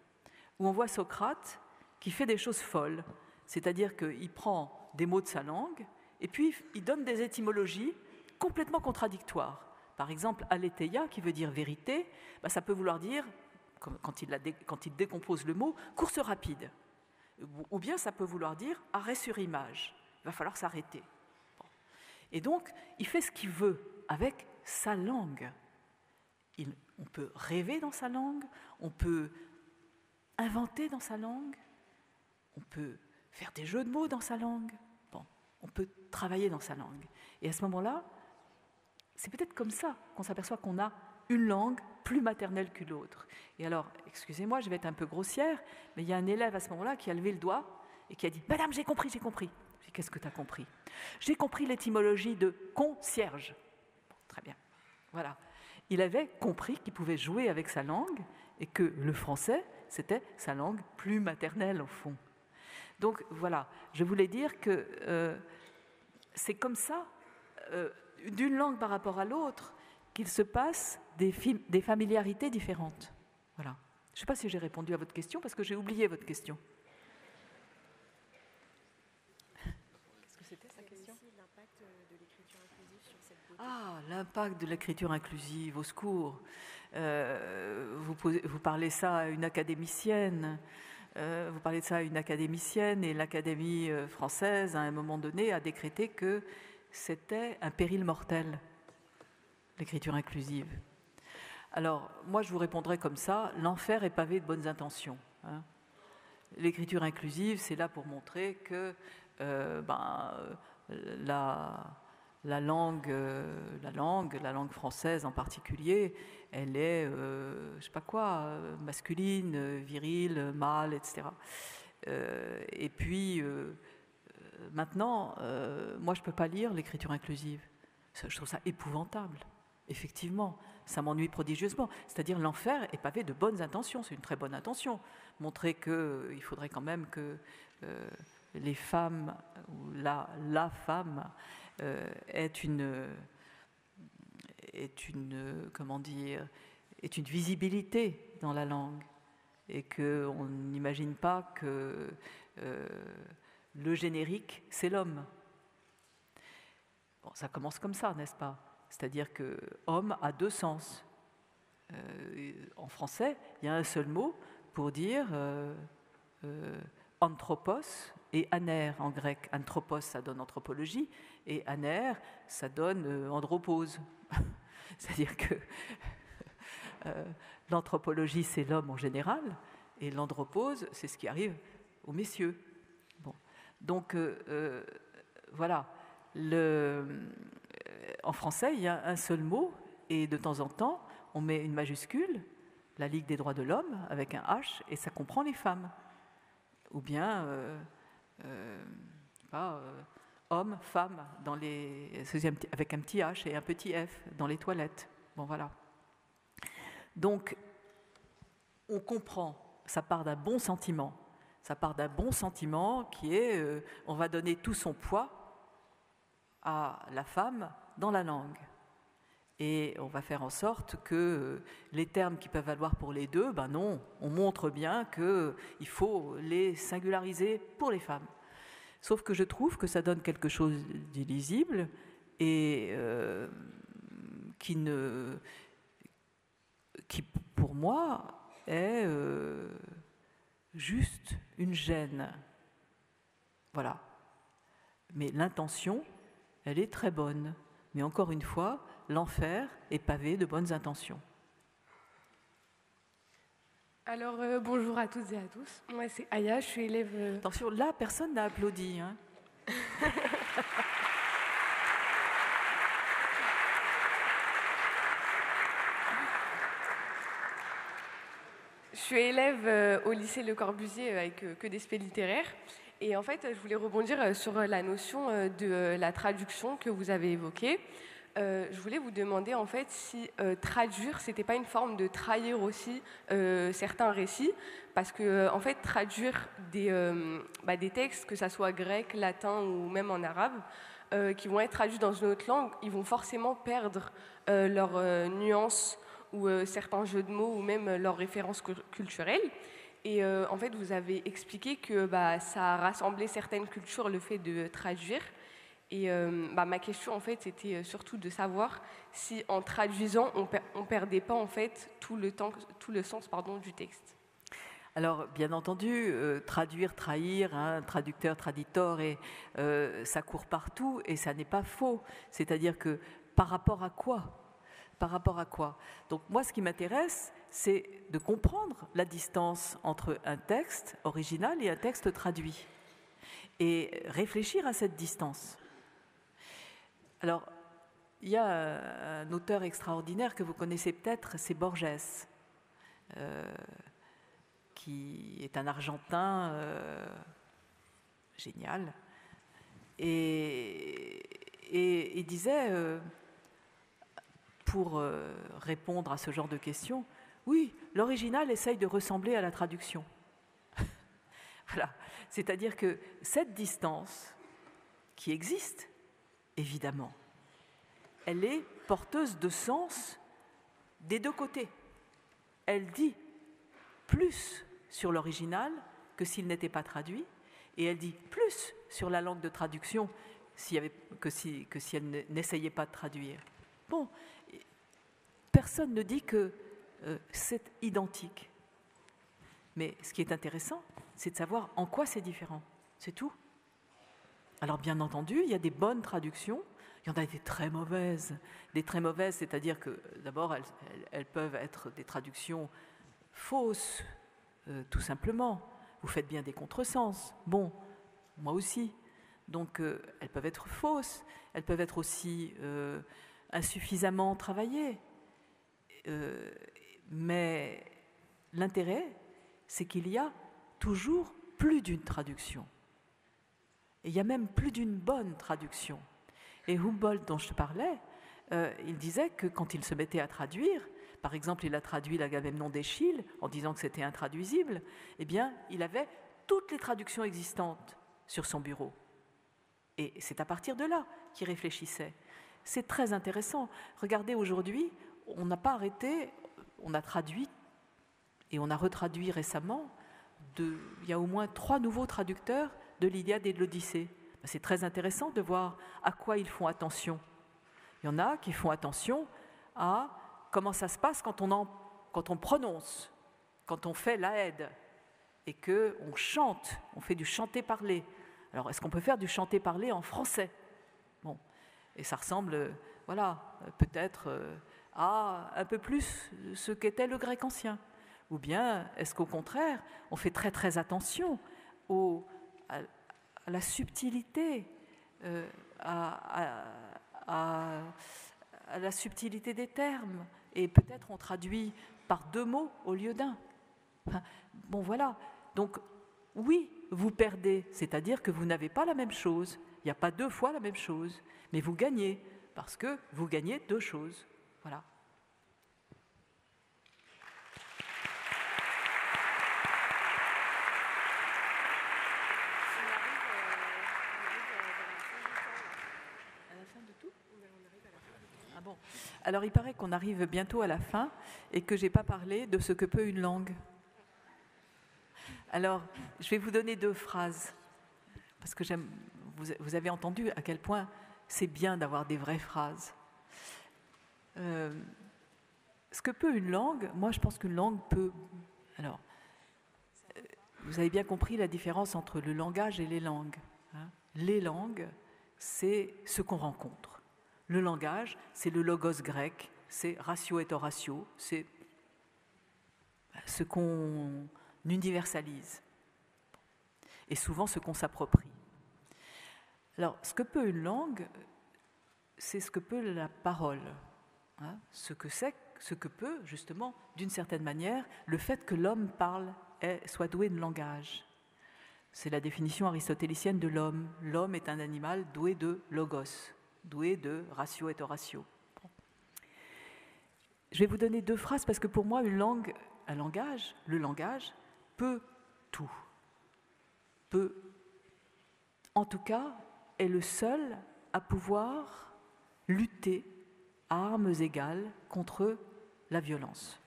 où on voit Socrate qui fait des choses folles, c'est-à-dire qu'il prend des mots de sa langue et puis il donne des étymologies complètement contradictoires. Par exemple, aletheia, qui veut dire vérité, ça peut vouloir dire, quand il décompose le mot, course rapide. Ou bien ça peut vouloir dire arrêt sur image, il va falloir s'arrêter. Bon. Et donc, il fait ce qu'il veut avec sa langue. On peut rêver dans sa langue, on peut inventer dans sa langue, on peut faire des jeux de mots dans sa langue, on peut travailler dans sa langue. Et à ce moment-là, c'est peut-être comme ça qu'on s'aperçoit qu'on a une langue plus maternelle que l'autre. Et alors, excusez-moi, je vais être un peu grossière, mais il y a un élève à ce moment-là qui a levé le doigt et qui a dit « Madame, j'ai compris, j'ai compris ». Je dis « Qu'est-ce que tu as compris ?»« J'ai compris l'étymologie de concierge. » Bon, très bien, voilà. Il avait compris qu'il pouvait jouer avec sa langue et que le français, c'était sa langue plus maternelle au fond. Donc voilà, je voulais dire que c'est comme ça, d'une langue par rapport à l'autre, qu'il se passe des familiarités différentes. Voilà. Je ne sais pas si j'ai répondu à votre question, parce que j'ai oublié votre question. Qu'est-ce que c'était, sa question ? L'impact de l'écriture inclusive sur cette beauté. Ah, l'impact de l'écriture inclusive, au secours. Vous parlez ça à une académicienne. Vous parlez de ça à une académicienne, et l'Académie française, à un moment donné, a décrété que c'était un péril mortel, l'écriture inclusive. Alors, moi, je vous répondrai comme ça, l'enfer est pavé de bonnes intentions. Hein. L'écriture inclusive, c'est là pour montrer que la langue française en particulier, elle est, masculine, virile, mâle, etc. Et puis, maintenant, moi, je ne peux pas lire l'écriture inclusive. Je trouve ça épouvantable. Effectivement, ça m'ennuie prodigieusement. C'est-à-dire l'enfer est pavé de bonnes intentions. C'est une très bonne intention. Montrer qu'il faudrait quand même que les femmes, ou la femme, est une visibilité dans la langue. Et qu'on n'imagine pas que le générique, c'est l'homme. Bon, ça commence comme ça, n'est-ce pas? C'est-à-dire que homme a deux sens. En français, il y a un seul mot pour dire anthropos et aner en grec. Anthropos, ça donne anthropologie, et aner, ça donne andropause. C'est-à-dire que l'anthropologie, c'est l'homme en général, et l'andropause, c'est ce qui arrive aux messieurs. Bon. Donc, voilà. En français, il y a un seul mot, et de temps en temps, on met une majuscule, la Ligue des droits de l'homme, avec un H, et ça comprend les femmes. Ou bien, homme, femme, avec un petit H et un petit F dans les toilettes. Bon, voilà. Donc, on comprend, ça part d'un bon sentiment. Ça part d'un bon sentiment qui est, on va donner tout son poids à la femme dans la langue. Et on va faire en sorte que les termes qui peuvent valoir pour les deux, ben non, on montre bien qu'il faut les singulariser pour les femmes. Sauf que je trouve que ça donne quelque chose d'illisible et qui, pour moi, est juste une gêne. Voilà. Mais l'intention, elle est très bonne. Mais encore une fois, l'enfer est pavé de bonnes intentions. Alors, bonjour à toutes et à tous. Moi, c'est Aya, je suis élève... Attention, là, personne n'a applaudi. Hein. Je suis élève au lycée Le Corbusier avec que des spé littéraires. Et en fait, je voulais rebondir sur la notion de la traduction que vous avez évoquée. Je voulais vous demander en fait si traduire, c'était pas une forme de trahir aussi certains récits, parce que en fait traduire des textes, que ça soit grec, latin ou même en arabe, qui vont être traduits dans une autre langue, ils vont forcément perdre leurs nuances ou certains jeux de mots ou même leurs références culturelles. Et en fait, vous avez expliqué que ça a rassemblé certaines cultures, le fait de traduire. Et ma question, en fait, c'était surtout de savoir si, en traduisant, on perdait pas, en fait, tout le sens du texte. Alors, bien entendu, traduire, trahir, hein, traducteur, traditor, et ça court partout, et ça n'est pas faux. C'est-à-dire que, par rapport à quoi ? Par rapport à quoi ? Donc, moi, ce qui m'intéresse, c'est de comprendre la distance entre un texte original et un texte traduit, et réfléchir à cette distance. Alors, il y a un auteur extraordinaire que vous connaissez peut-être, c'est Borges, qui est un Argentin génial. Et il disait, pour répondre à ce genre de questions, oui, l'original essaye de ressembler à la traduction. Voilà. C'est-à-dire que cette distance qui existe, évidemment, elle est porteuse de sens des deux côtés. Elle dit plus sur l'original que s'il n'était pas traduit, et elle dit plus sur la langue de traduction que si elle n'essayait pas de traduire. Bon, personne ne dit que c'est identique. Mais ce qui est intéressant, c'est de savoir en quoi c'est différent. C'est tout. Alors bien entendu, il y a des bonnes traductions, il y en a des très mauvaises. Des très mauvaises, c'est-à-dire que d'abord, elles peuvent être des traductions fausses, tout simplement. Vous faites bien des contresens. Bon, moi aussi. Donc, elles peuvent être fausses. Elles peuvent être aussi insuffisamment travaillées. Mais l'intérêt, c'est qu'il y a toujours plus d'une traduction. Et il y a même plus d'une bonne traduction. Et Humboldt, dont je te parlais, il disait que quand il se mettait à traduire, par exemple, il a traduit l'Agamemnon d'Échille en disant que c'était intraduisible, eh bien, il avait toutes les traductions existantes sur son bureau. Et c'est à partir de là qu'il réfléchissait. C'est très intéressant. Regardez, aujourd'hui, on n'a pas arrêté, on a traduit et on a retraduit récemment, il y a au moins 3 nouveaux traducteurs de l'Iliade et de l'Odyssée. C'est très intéressant de voir à quoi ils font attention. Il y en a qui font attention à comment ça se passe quand on prononce, quand on fait l'aède et qu'on chante, on fait du chanter-parler. Alors, est-ce qu'on peut faire du chanter-parler en français? Bon, et ça ressemble, voilà, peut-être à un peu plus ce qu'était le grec ancien. Ou bien, est-ce qu'au contraire, on fait très très attention à la subtilité, à la subtilité des termes, et peut-être on traduit par 2 mots au lieu d'un. Enfin, bon, voilà. Donc, oui, vous perdez, c'est-à-dire que vous n'avez pas la même chose. Il n'y a pas 2 fois la même chose, mais vous gagnez, parce que vous gagnez 2 choses. Voilà. Alors, il paraît qu'on arrive bientôt à la fin et que je n'ai pas parlé de ce que peut une langue. Alors, je vais vous donner 2 phrases, parce que vous avez entendu à quel point c'est bien d'avoir des vraies phrases. Ce que peut une langue, moi je pense qu'une langue peut... Alors, vous avez bien compris la différence entre le langage et les langues. Hein. Les langues, c'est ce qu'on rencontre. Le langage, c'est le logos grec, c'est ratio et horatio, c'est ce qu'on universalise et souvent ce qu'on s'approprie. Alors, ce que peut une langue, c'est ce que peut la parole, hein, ce que peut, justement, d'une certaine manière, le fait que l'homme parle, soit doué de langage. C'est la définition aristotélicienne de l'homme. L'homme est un animal doué de logos, doué de ratio et horatio. Bon. Je vais vous donner 2 phrases parce que pour moi, le langage peut tout. Peut, en tout cas, est le seul à pouvoir lutter à armes égales contre la violence.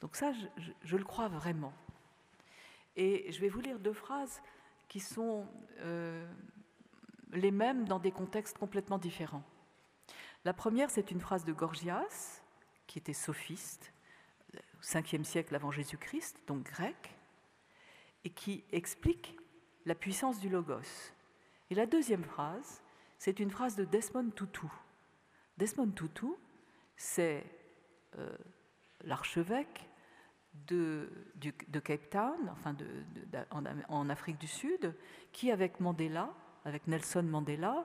Donc ça, je le crois vraiment. Et je vais vous lire 2 phrases qui sont les mêmes dans des contextes complètement différents. La première, c'est une phrase de Gorgias, qui était sophiste, au 5e siècle avant Jésus-Christ, donc grec, et qui explique la puissance du logos. Et la deuxième phrase, c'est une phrase de Desmond Tutu. Desmond Tutu, c'est l'archevêque de Cape Town, enfin en Afrique du Sud, qui avec Nelson Mandela,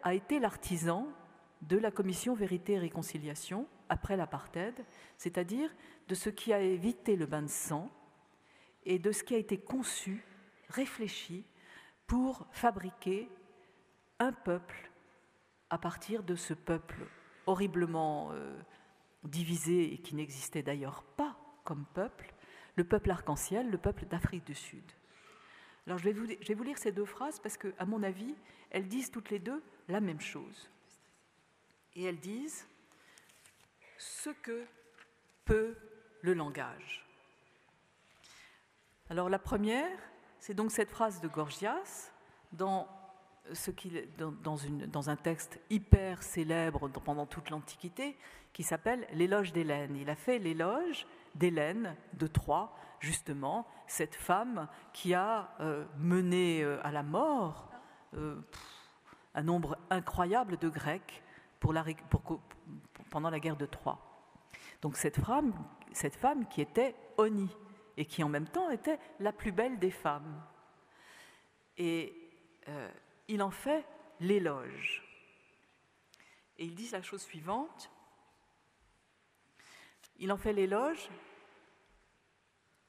a été l'artisan de la commission Vérité et Réconciliation après l'apartheid, c'est-à-dire de ce qui a évité le bain de sang et de ce qui a été conçu, réfléchi pour fabriquer un peuple à partir de ce peuple horriblement divisé et qui n'existait d'ailleurs pas comme peuple, le peuple arc-en-ciel, le peuple d'Afrique du Sud. Alors je vais vous lire ces 2 phrases parce que, à mon avis, elles disent toutes les 2 la même chose. Et elles disent ce que peut le langage. Alors la première, c'est donc cette phrase de Gorgias dans un texte hyper célèbre pendant toute l'Antiquité qui s'appelle l'éloge d'Hélène. Il a fait l'éloge d'Hélène de Troie, justement, cette femme qui a mené à la mort un nombre incroyable de Grecs pendant la guerre de Troie. Donc cette femme qui était Oni et qui en même temps était la plus belle des femmes. Et il en fait l'éloge. Et il dit la chose suivante. Il en fait l'éloge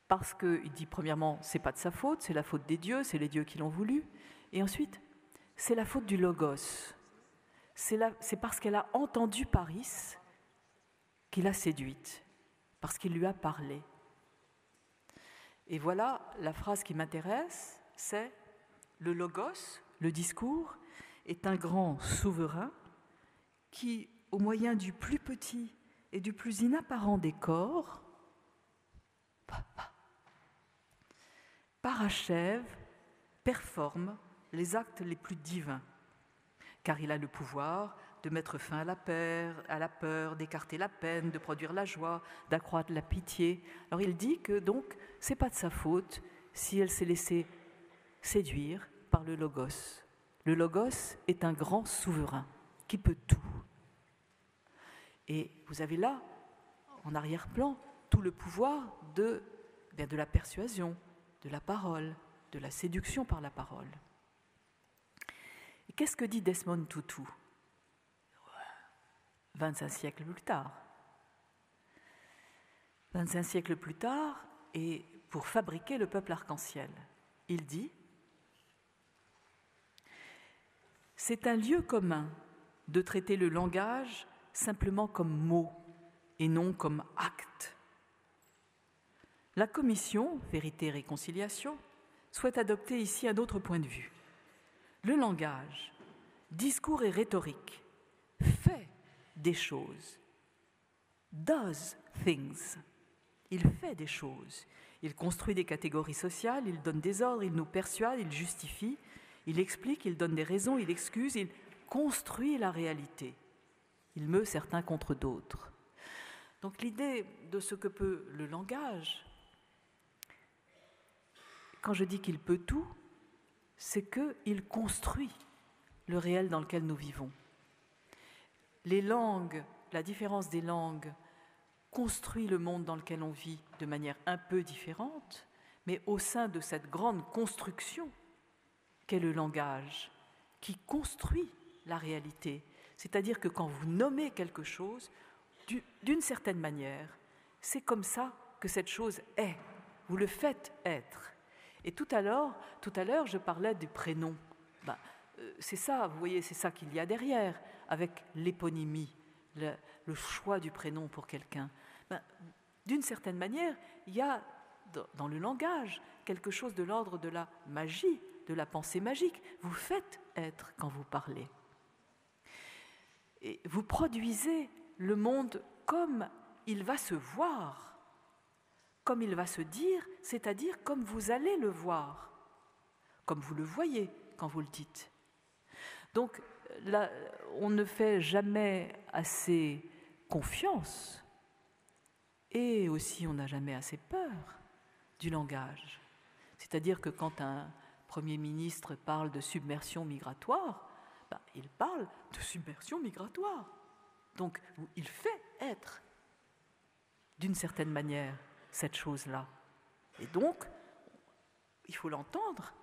Parce qu'il dit, premièrement, c'est pas de sa faute, c'est la faute des dieux, c'est les dieux qui l'ont voulu. Et ensuite, c'est la faute du Logos. C'est parce qu'elle a entendu Paris qu'il l'a séduite, parce qu'il lui a parlé. Et voilà, la phrase qui m'intéresse, c'est « Le Logos, le discours, est un grand souverain qui, au moyen du plus petit et du plus inapparent des corps, parachève, performe les actes les plus divins, car il a le pouvoir de mettre fin à la peur, d'écarter la peine, de produire la joie, d'accroître la pitié. Alors il dit que donc, c'est pas de sa faute si elle s'est laissée séduire par le Logos. Le Logos est un grand souverain qui peut tout. Et vous avez là, en arrière-plan, tout le pouvoir de la persuasion, de la parole, de la séduction par la parole. Et qu'est-ce que dit Desmond Tutu 25 siècles plus tard. 25 siècles plus tard, et pour fabriquer le peuple arc-en-ciel, il dit « C'est un lieu commun de traiter le langage simplement comme mot et non comme acte. La commission, Vérité et Réconciliation, souhaite adopter ici un autre point de vue. Le langage, discours et rhétorique, fait des choses. Does things. Il fait des choses. Il construit des catégories sociales, il donne des ordres, il nous persuade, il justifie, il explique, il donne des raisons, il excuse, il construit la réalité. Il meut certains contre d'autres. Donc l'idée de ce que peut le langage, quand je dis qu'il peut tout, c'est qu'il construit le réel dans lequel nous vivons. Les langues, la différence des langues construit le monde dans lequel on vit de manière un peu différente, mais au sein de cette grande construction qu'est le langage, qui construit la réalité. C'est-à-dire que quand vous nommez quelque chose, d'une certaine manière, c'est comme ça que cette chose est. Vous le faites être. Et tout à l'heure, je parlais du prénom. C'est ça, vous voyez, c'est ça qu'il y a derrière, avec l'éponymie, le choix du prénom pour quelqu'un. D'une certaine manière, il y a dans le langage quelque chose de l'ordre de la magie, de la pensée magique. Vous faites être quand vous parlez. Et vous produisez le monde comme il va se voir, comme il va se dire, c'est-à-dire comme vous allez le voir, comme vous le voyez quand vous le dites. Donc, là, on ne fait jamais assez confiance et aussi on n'a jamais assez peur du langage. C'est-à-dire que quand un Premier ministre parle de submersion migratoire, il parle de submersion migratoire. Donc, il fait être, d'une certaine manière, cette chose-là. Et donc, il faut l'entendre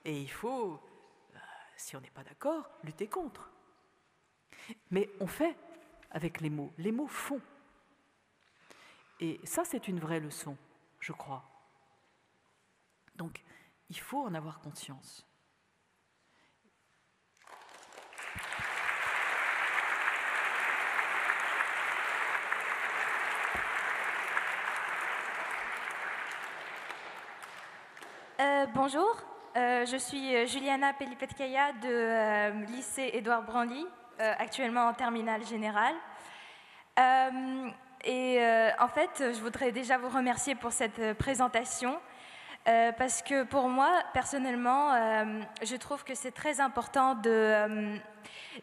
et il faut, si on n'est pas d'accord, lutter contre. Mais on fait avec les mots. Les mots font. Et ça, c'est une vraie leçon, je crois. Donc, il faut en avoir conscience. Bonjour, je suis Juliana Pelipetkaya de lycée Édouard Branly, actuellement en terminale générale. En fait, je voudrais déjà vous remercier pour cette présentation parce que pour moi, personnellement, je trouve que c'est très important de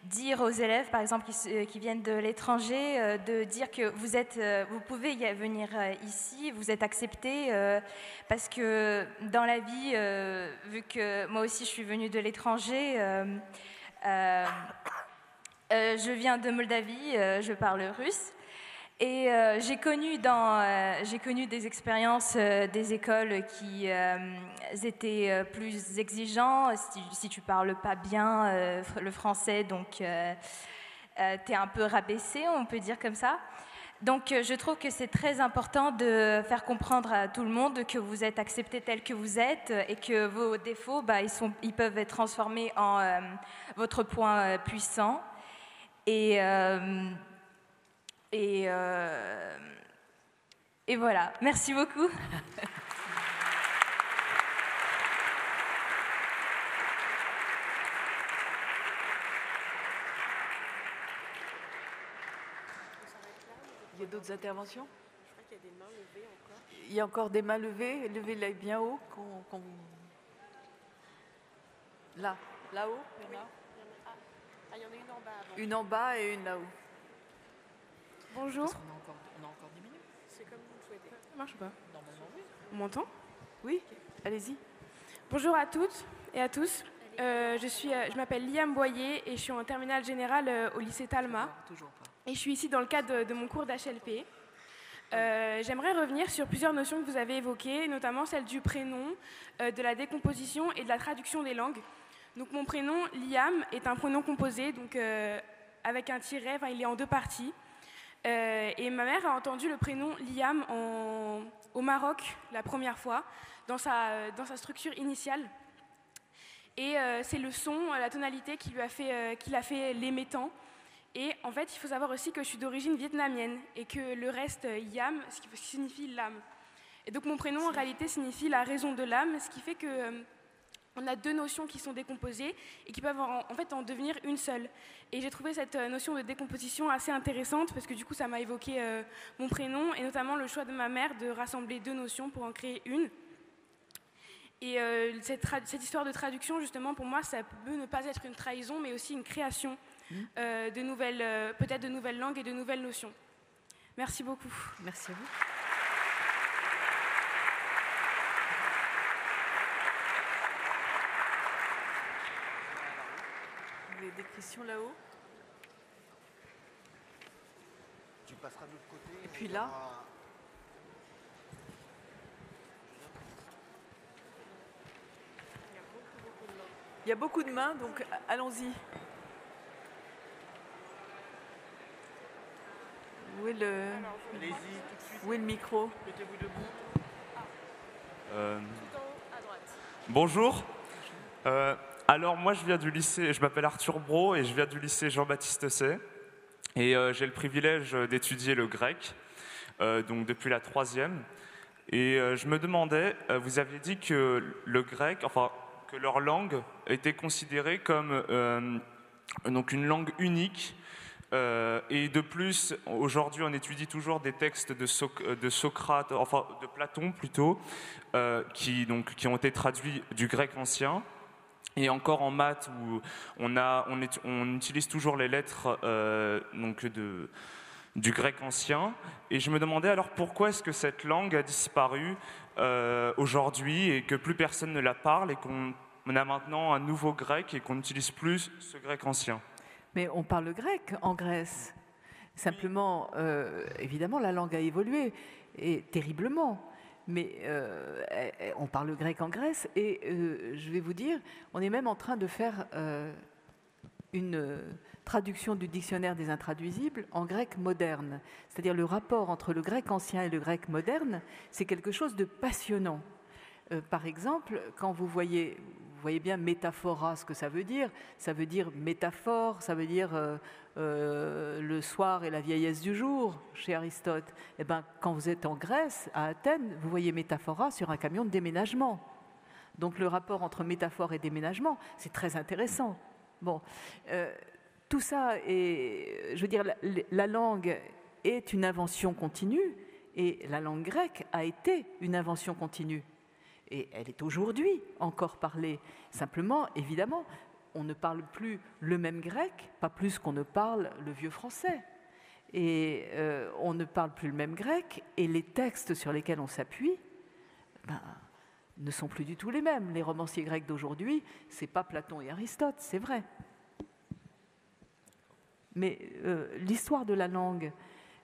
dire aux élèves, par exemple, qui viennent de l'étranger, de dire que vous pouvez venir ici, vous êtes acceptés, parce que dans la vie, vu que moi aussi je suis venue de l'étranger, je viens de Moldavie, je parle russe. Et j'ai connu des expériences des écoles qui étaient plus exigeants. Si tu parles pas bien le français, donc t'es un peu rabaissé, on peut dire comme ça. Donc je trouve que c'est très important de faire comprendre à tout le monde que vous êtes accepté tel que vous êtes et que vos défauts, ils peuvent être transformés en votre point puissant. Et voilà, merci beaucoup. Il y a d'autres interventions? Je crois qu'il y a des mains levées encore. Il y a encore des mains levées. Levez l'œil bien haut. Là, là-haut, il y en a. Il y en a une en bas avant. Une en bas et une là-haut. Bonjour. On a encore 10 minutes. C'est comme vous le souhaitez. Ça marche pas? Normalement, oui. On m'entend? Oui, allez-y. Bonjour à toutes et à tous. Je m'appelle Liam Boyer et je suis en terminale générale au lycée Talma. Toujours pas. Et je suis ici dans le cadre de mon cours d'HLP. J'aimerais revenir sur plusieurs notions que vous avez évoquées, notamment celle du prénom, de la décomposition et de la traduction des langues. Donc mon prénom, Liam, est un prénom composé, donc avec un tiret, il est en deux parties. Et ma mère a entendu le prénom Liam au Maroc la première fois, dans sa structure initiale. Et c'est le son, la tonalité qui l'a fait l'aimer tant. Et en fait, il faut savoir aussi que je suis d'origine vietnamienne et que le reste, Yam, ce qui signifie l'âme. Et donc mon prénom, en réalité, signifie la raison de l'âme, ce qui fait que on a deux notions qui sont décomposées et qui peuvent en fait en devenir une seule. Et j'ai trouvé cette notion de décomposition assez intéressante parce que du coup, ça m'a évoqué mon prénom et notamment le choix de ma mère de rassembler deux notions pour en créer une. Et cette histoire de traduction, justement, pour moi, ça peut ne pas être une trahison, mais aussi une création peut-être de nouvelles langues et de nouvelles notions. Merci beaucoup. Merci à vous. Vous avez des questions là-haut? Tu passeras de l'autre côté. Et puis là? Il y a beaucoup de mains, donc allons-y. Où est le micro? Mettez-vous debout. Bonjour. Alors moi je viens du lycée, je m'appelle Arthur Brault et je viens du lycée Jean-Baptiste Say. Et j'ai le privilège d'étudier le grec, donc depuis la 3e. Et je me demandais, vous aviez dit que le grec, que leur langue était considérée comme donc une langue unique. Et de plus, aujourd'hui, on étudie toujours des textes de Socrate, de Platon plutôt, qui ont été traduits du grec ancien. Et encore en maths, où on utilise toujours les lettres du grec ancien. Et je me demandais alors pourquoi est-ce que cette langue a disparu aujourd'hui et que plus personne ne la parle et qu'on a maintenant un nouveau grec et qu'on n'utilise plus ce grec ancien. Mais on parle grec en Grèce. Simplement, évidemment, la langue a évolué, et terriblement. Mais on parle grec en Grèce, et je vais vous dire, on est même en train de faire une traduction du dictionnaire des intraduisibles en grec moderne. C'est-à-dire le rapport entre le grec ancien et le grec moderne, c'est quelque chose de passionnant. Par exemple, quand vous voyez bien métaphora, ce que ça veut dire métaphore, ça veut dire le soir et la vieillesse du jour, chez Aristote. Eh bien, quand vous êtes en Grèce, à Athènes, vous voyez métaphora sur un camion de déménagement. Donc le rapport entre métaphore et déménagement, c'est très intéressant. Bon, tout ça, je veux dire, la langue est une invention continue, et la langue grecque a été une invention continue. Et elle est aujourd'hui encore parlée. Simplement, évidemment, on ne parle plus le même grec, pas plus qu'on ne parle le vieux français. Et on ne parle plus le même grec, et les textes sur lesquels on s'appuie ne sont plus du tout les mêmes. Les romanciers grecs d'aujourd'hui, c'est pas Platon et Aristote, c'est vrai. Mais l'histoire de la langue,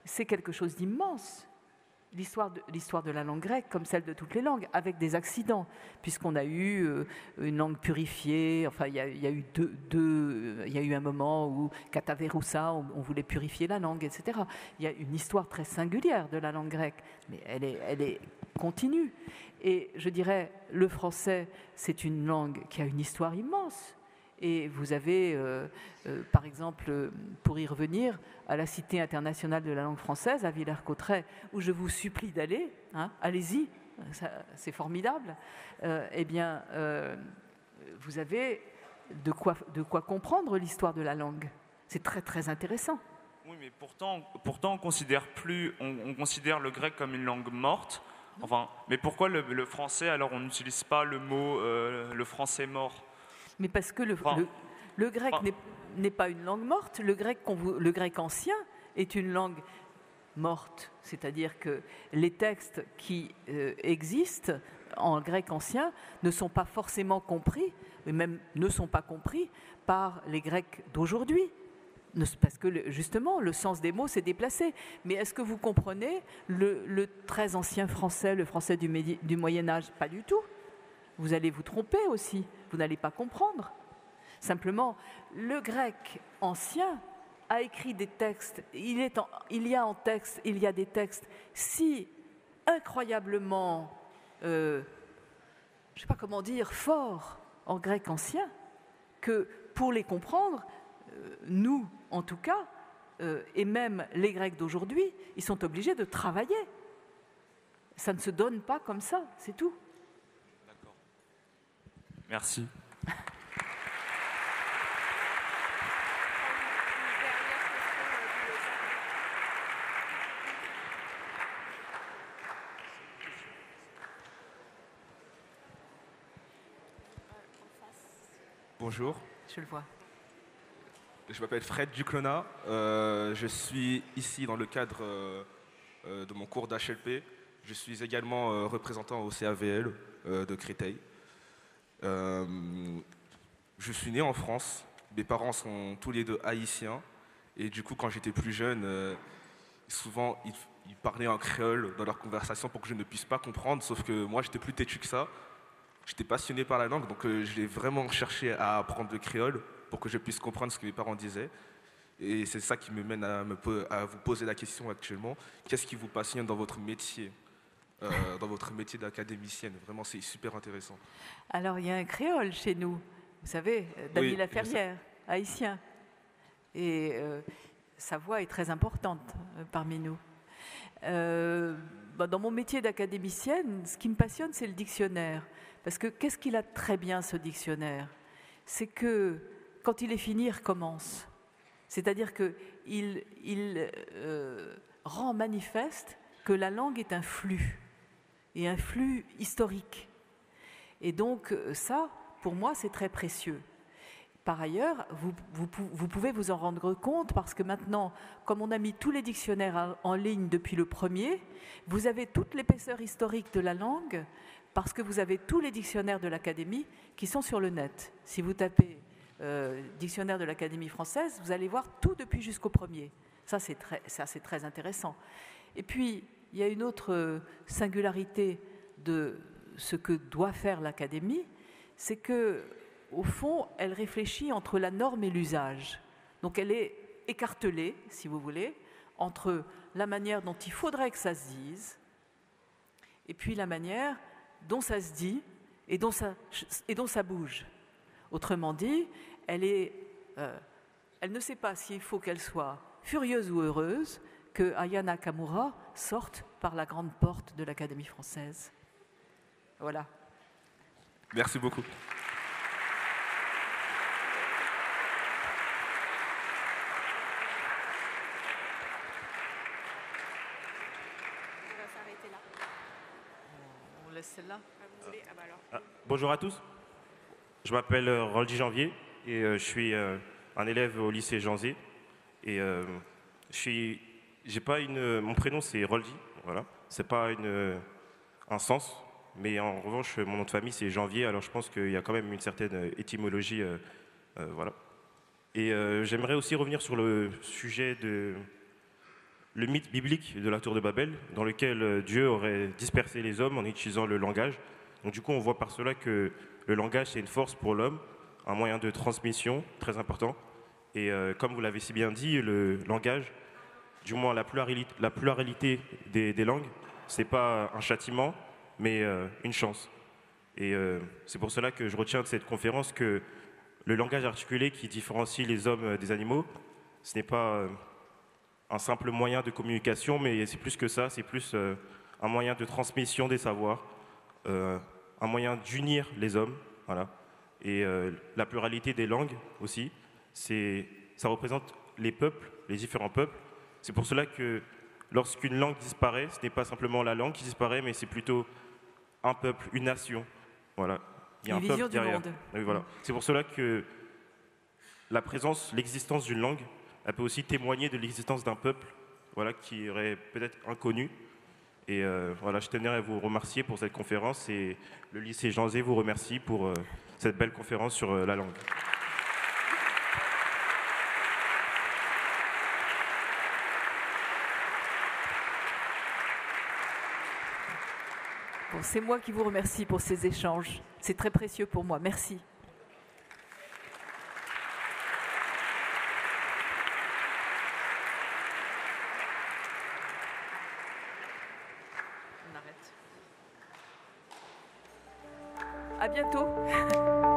c'est quelque chose d'immense. l'histoire de la langue grecque, comme celle de toutes les langues, avec des accidents, puisqu'on a eu une langue purifiée. Enfin, il y a eu un moment où Kataveroussa, on voulait purifier la langue, etc. Il y a une histoire très singulière de la langue grecque, mais elle est continue. Et je dirais, le français, c'est une langue qui a une histoire immense. Et vous avez, par exemple, pour y revenir, à la Cité internationale de la langue française, à Villers-Cotterêts, où je vous supplie d'aller, hein, allez-y, c'est formidable, vous avez de quoi comprendre l'histoire de la langue. C'est très, très intéressant. Oui, mais pourtant on considère le grec comme une langue morte. Enfin, mais pourquoi le français, alors on n'utilise pas le mot le français mort? Mais parce que le grec n'est pas une langue morte. Le grec ancien est une langue morte. C'est-à-dire que les textes qui existent en grec ancien ne sont pas forcément compris, et même ne sont pas compris par les Grecs d'aujourd'hui. Parce que justement, le sens des mots s'est déplacé. Mais est-ce que vous comprenez le très ancien français, le français du Moyen-Âge? Pas du tout. Vous allez vous tromper aussi, vous n'allez pas comprendre. Simplement, le grec ancien a écrit des textes, il y a des textes si incroyablement, je ne sais pas comment dire, forts en grec ancien, que pour les comprendre, nous, en tout cas, et même les Grecs d'aujourd'hui, ils sont obligés de travailler. Ça ne se donne pas comme ça, c'est tout. Merci. Bonjour. Je le vois. Je m'appelle Fred Duclona. Je suis ici dans le cadre de mon cours d'HLP. Je suis également représentant au CAVL de Créteil. Je suis né en France. Mes parents sont tous les deux haïtiens. Et du coup, quand j'étais plus jeune, souvent, ils parlaient en créole dans leur conversation pour que je ne puisse pas comprendre. Sauf que moi, j'étais plus têtu que ça. J'étais passionné par la langue, donc j'ai vraiment cherché à apprendre le créole pour que je puisse comprendre ce que mes parents disaient. Et c'est ça qui me mène à vous poser la question actuellement. Qu'est-ce qui vous passionne dans votre métier d'académicienne? Vraiment, c'est super intéressant. Alors, il y a un créole chez nous, vous savez, Dany Laferrière, haïtien. Et sa voix est très importante parmi nous. Dans mon métier d'académicienne, ce qui me passionne, c'est le dictionnaire. Parce que qu'est-ce qu'il a de très bien, ce dictionnaire? C'est que quand il est fini, il recommence. C'est-à-dire qu'il rend manifeste que la langue est un flux, et un flux historique. Et donc ça, pour moi, c'est très précieux. Par ailleurs, vous pouvez vous en rendre compte parce que maintenant, comme on a mis tous les dictionnaires en ligne depuis le premier, vous avez toute l'épaisseur historique de la langue parce que vous avez tous les dictionnaires de l'Académie qui sont sur le net. Si vous tapez dictionnaire de l'Académie française, vous allez voir tout depuis jusqu'au premier. Ça, c'est très intéressant. Et puis, il y a une autre singularité de ce que doit faire l'Académie, c'est que au fond, elle réfléchit entre la norme et l'usage. Donc elle est écartelée, si vous voulez, entre la manière dont il faudrait que ça se dise et puis la manière dont ça se dit et dont ça bouge. Autrement dit, elle ne sait pas s'il faut qu'elle soit furieuse ou heureuse que Aya Nakamura sorte par la grande porte de l'Académie française. Voilà. Merci beaucoup. Celle-là. Bonjour à tous, je m'appelle Roldi Janvier et je suis un élève au lycée Jean Zé et mon prénom c'est Roldi, voilà, c'est pas un sens, mais en revanche mon nom de famille c'est Janvier, alors je pense qu'il y a quand même une certaine étymologie, voilà. Et j'aimerais aussi revenir sur le sujet le mythe biblique de la tour de Babel, dans lequel Dieu aurait dispersé les hommes en utilisant le langage. Donc du coup, on voit par cela que le langage, c'est une force pour l'homme, un moyen de transmission très important. Et comme vous l'avez si bien dit, le langage, du moins la pluralité des langues, c'est pas un châtiment, mais une chance. Et c'est pour cela que je retiens de cette conférence que le langage articulé qui différencie les hommes des animaux, ce n'est pas un simple moyen de communication, mais c'est plus que ça, c'est plus un moyen de transmission des savoirs, un moyen d'unir les hommes, voilà. Et la pluralité des langues aussi, ça représente les peuples, les différents peuples. C'est pour cela que lorsqu'une langue disparaît, ce n'est pas simplement la langue qui disparaît, mais c'est plutôt un peuple, une nation. Voilà. Il y a un peuple derrière. Oui, voilà. C'est pour cela que la présence, l'existence d'une langue, elle peut aussi témoigner de l'existence d'un peuple, voilà, qui aurait peut-être inconnu. Et voilà, je tenais à vous remercier pour cette conférence et le lycée Jean Zay vous remercie pour cette belle conférence sur la langue. Bon, c'est moi qui vous remercie pour ces échanges. C'est très précieux pour moi. Merci. On arrête. À bientôt.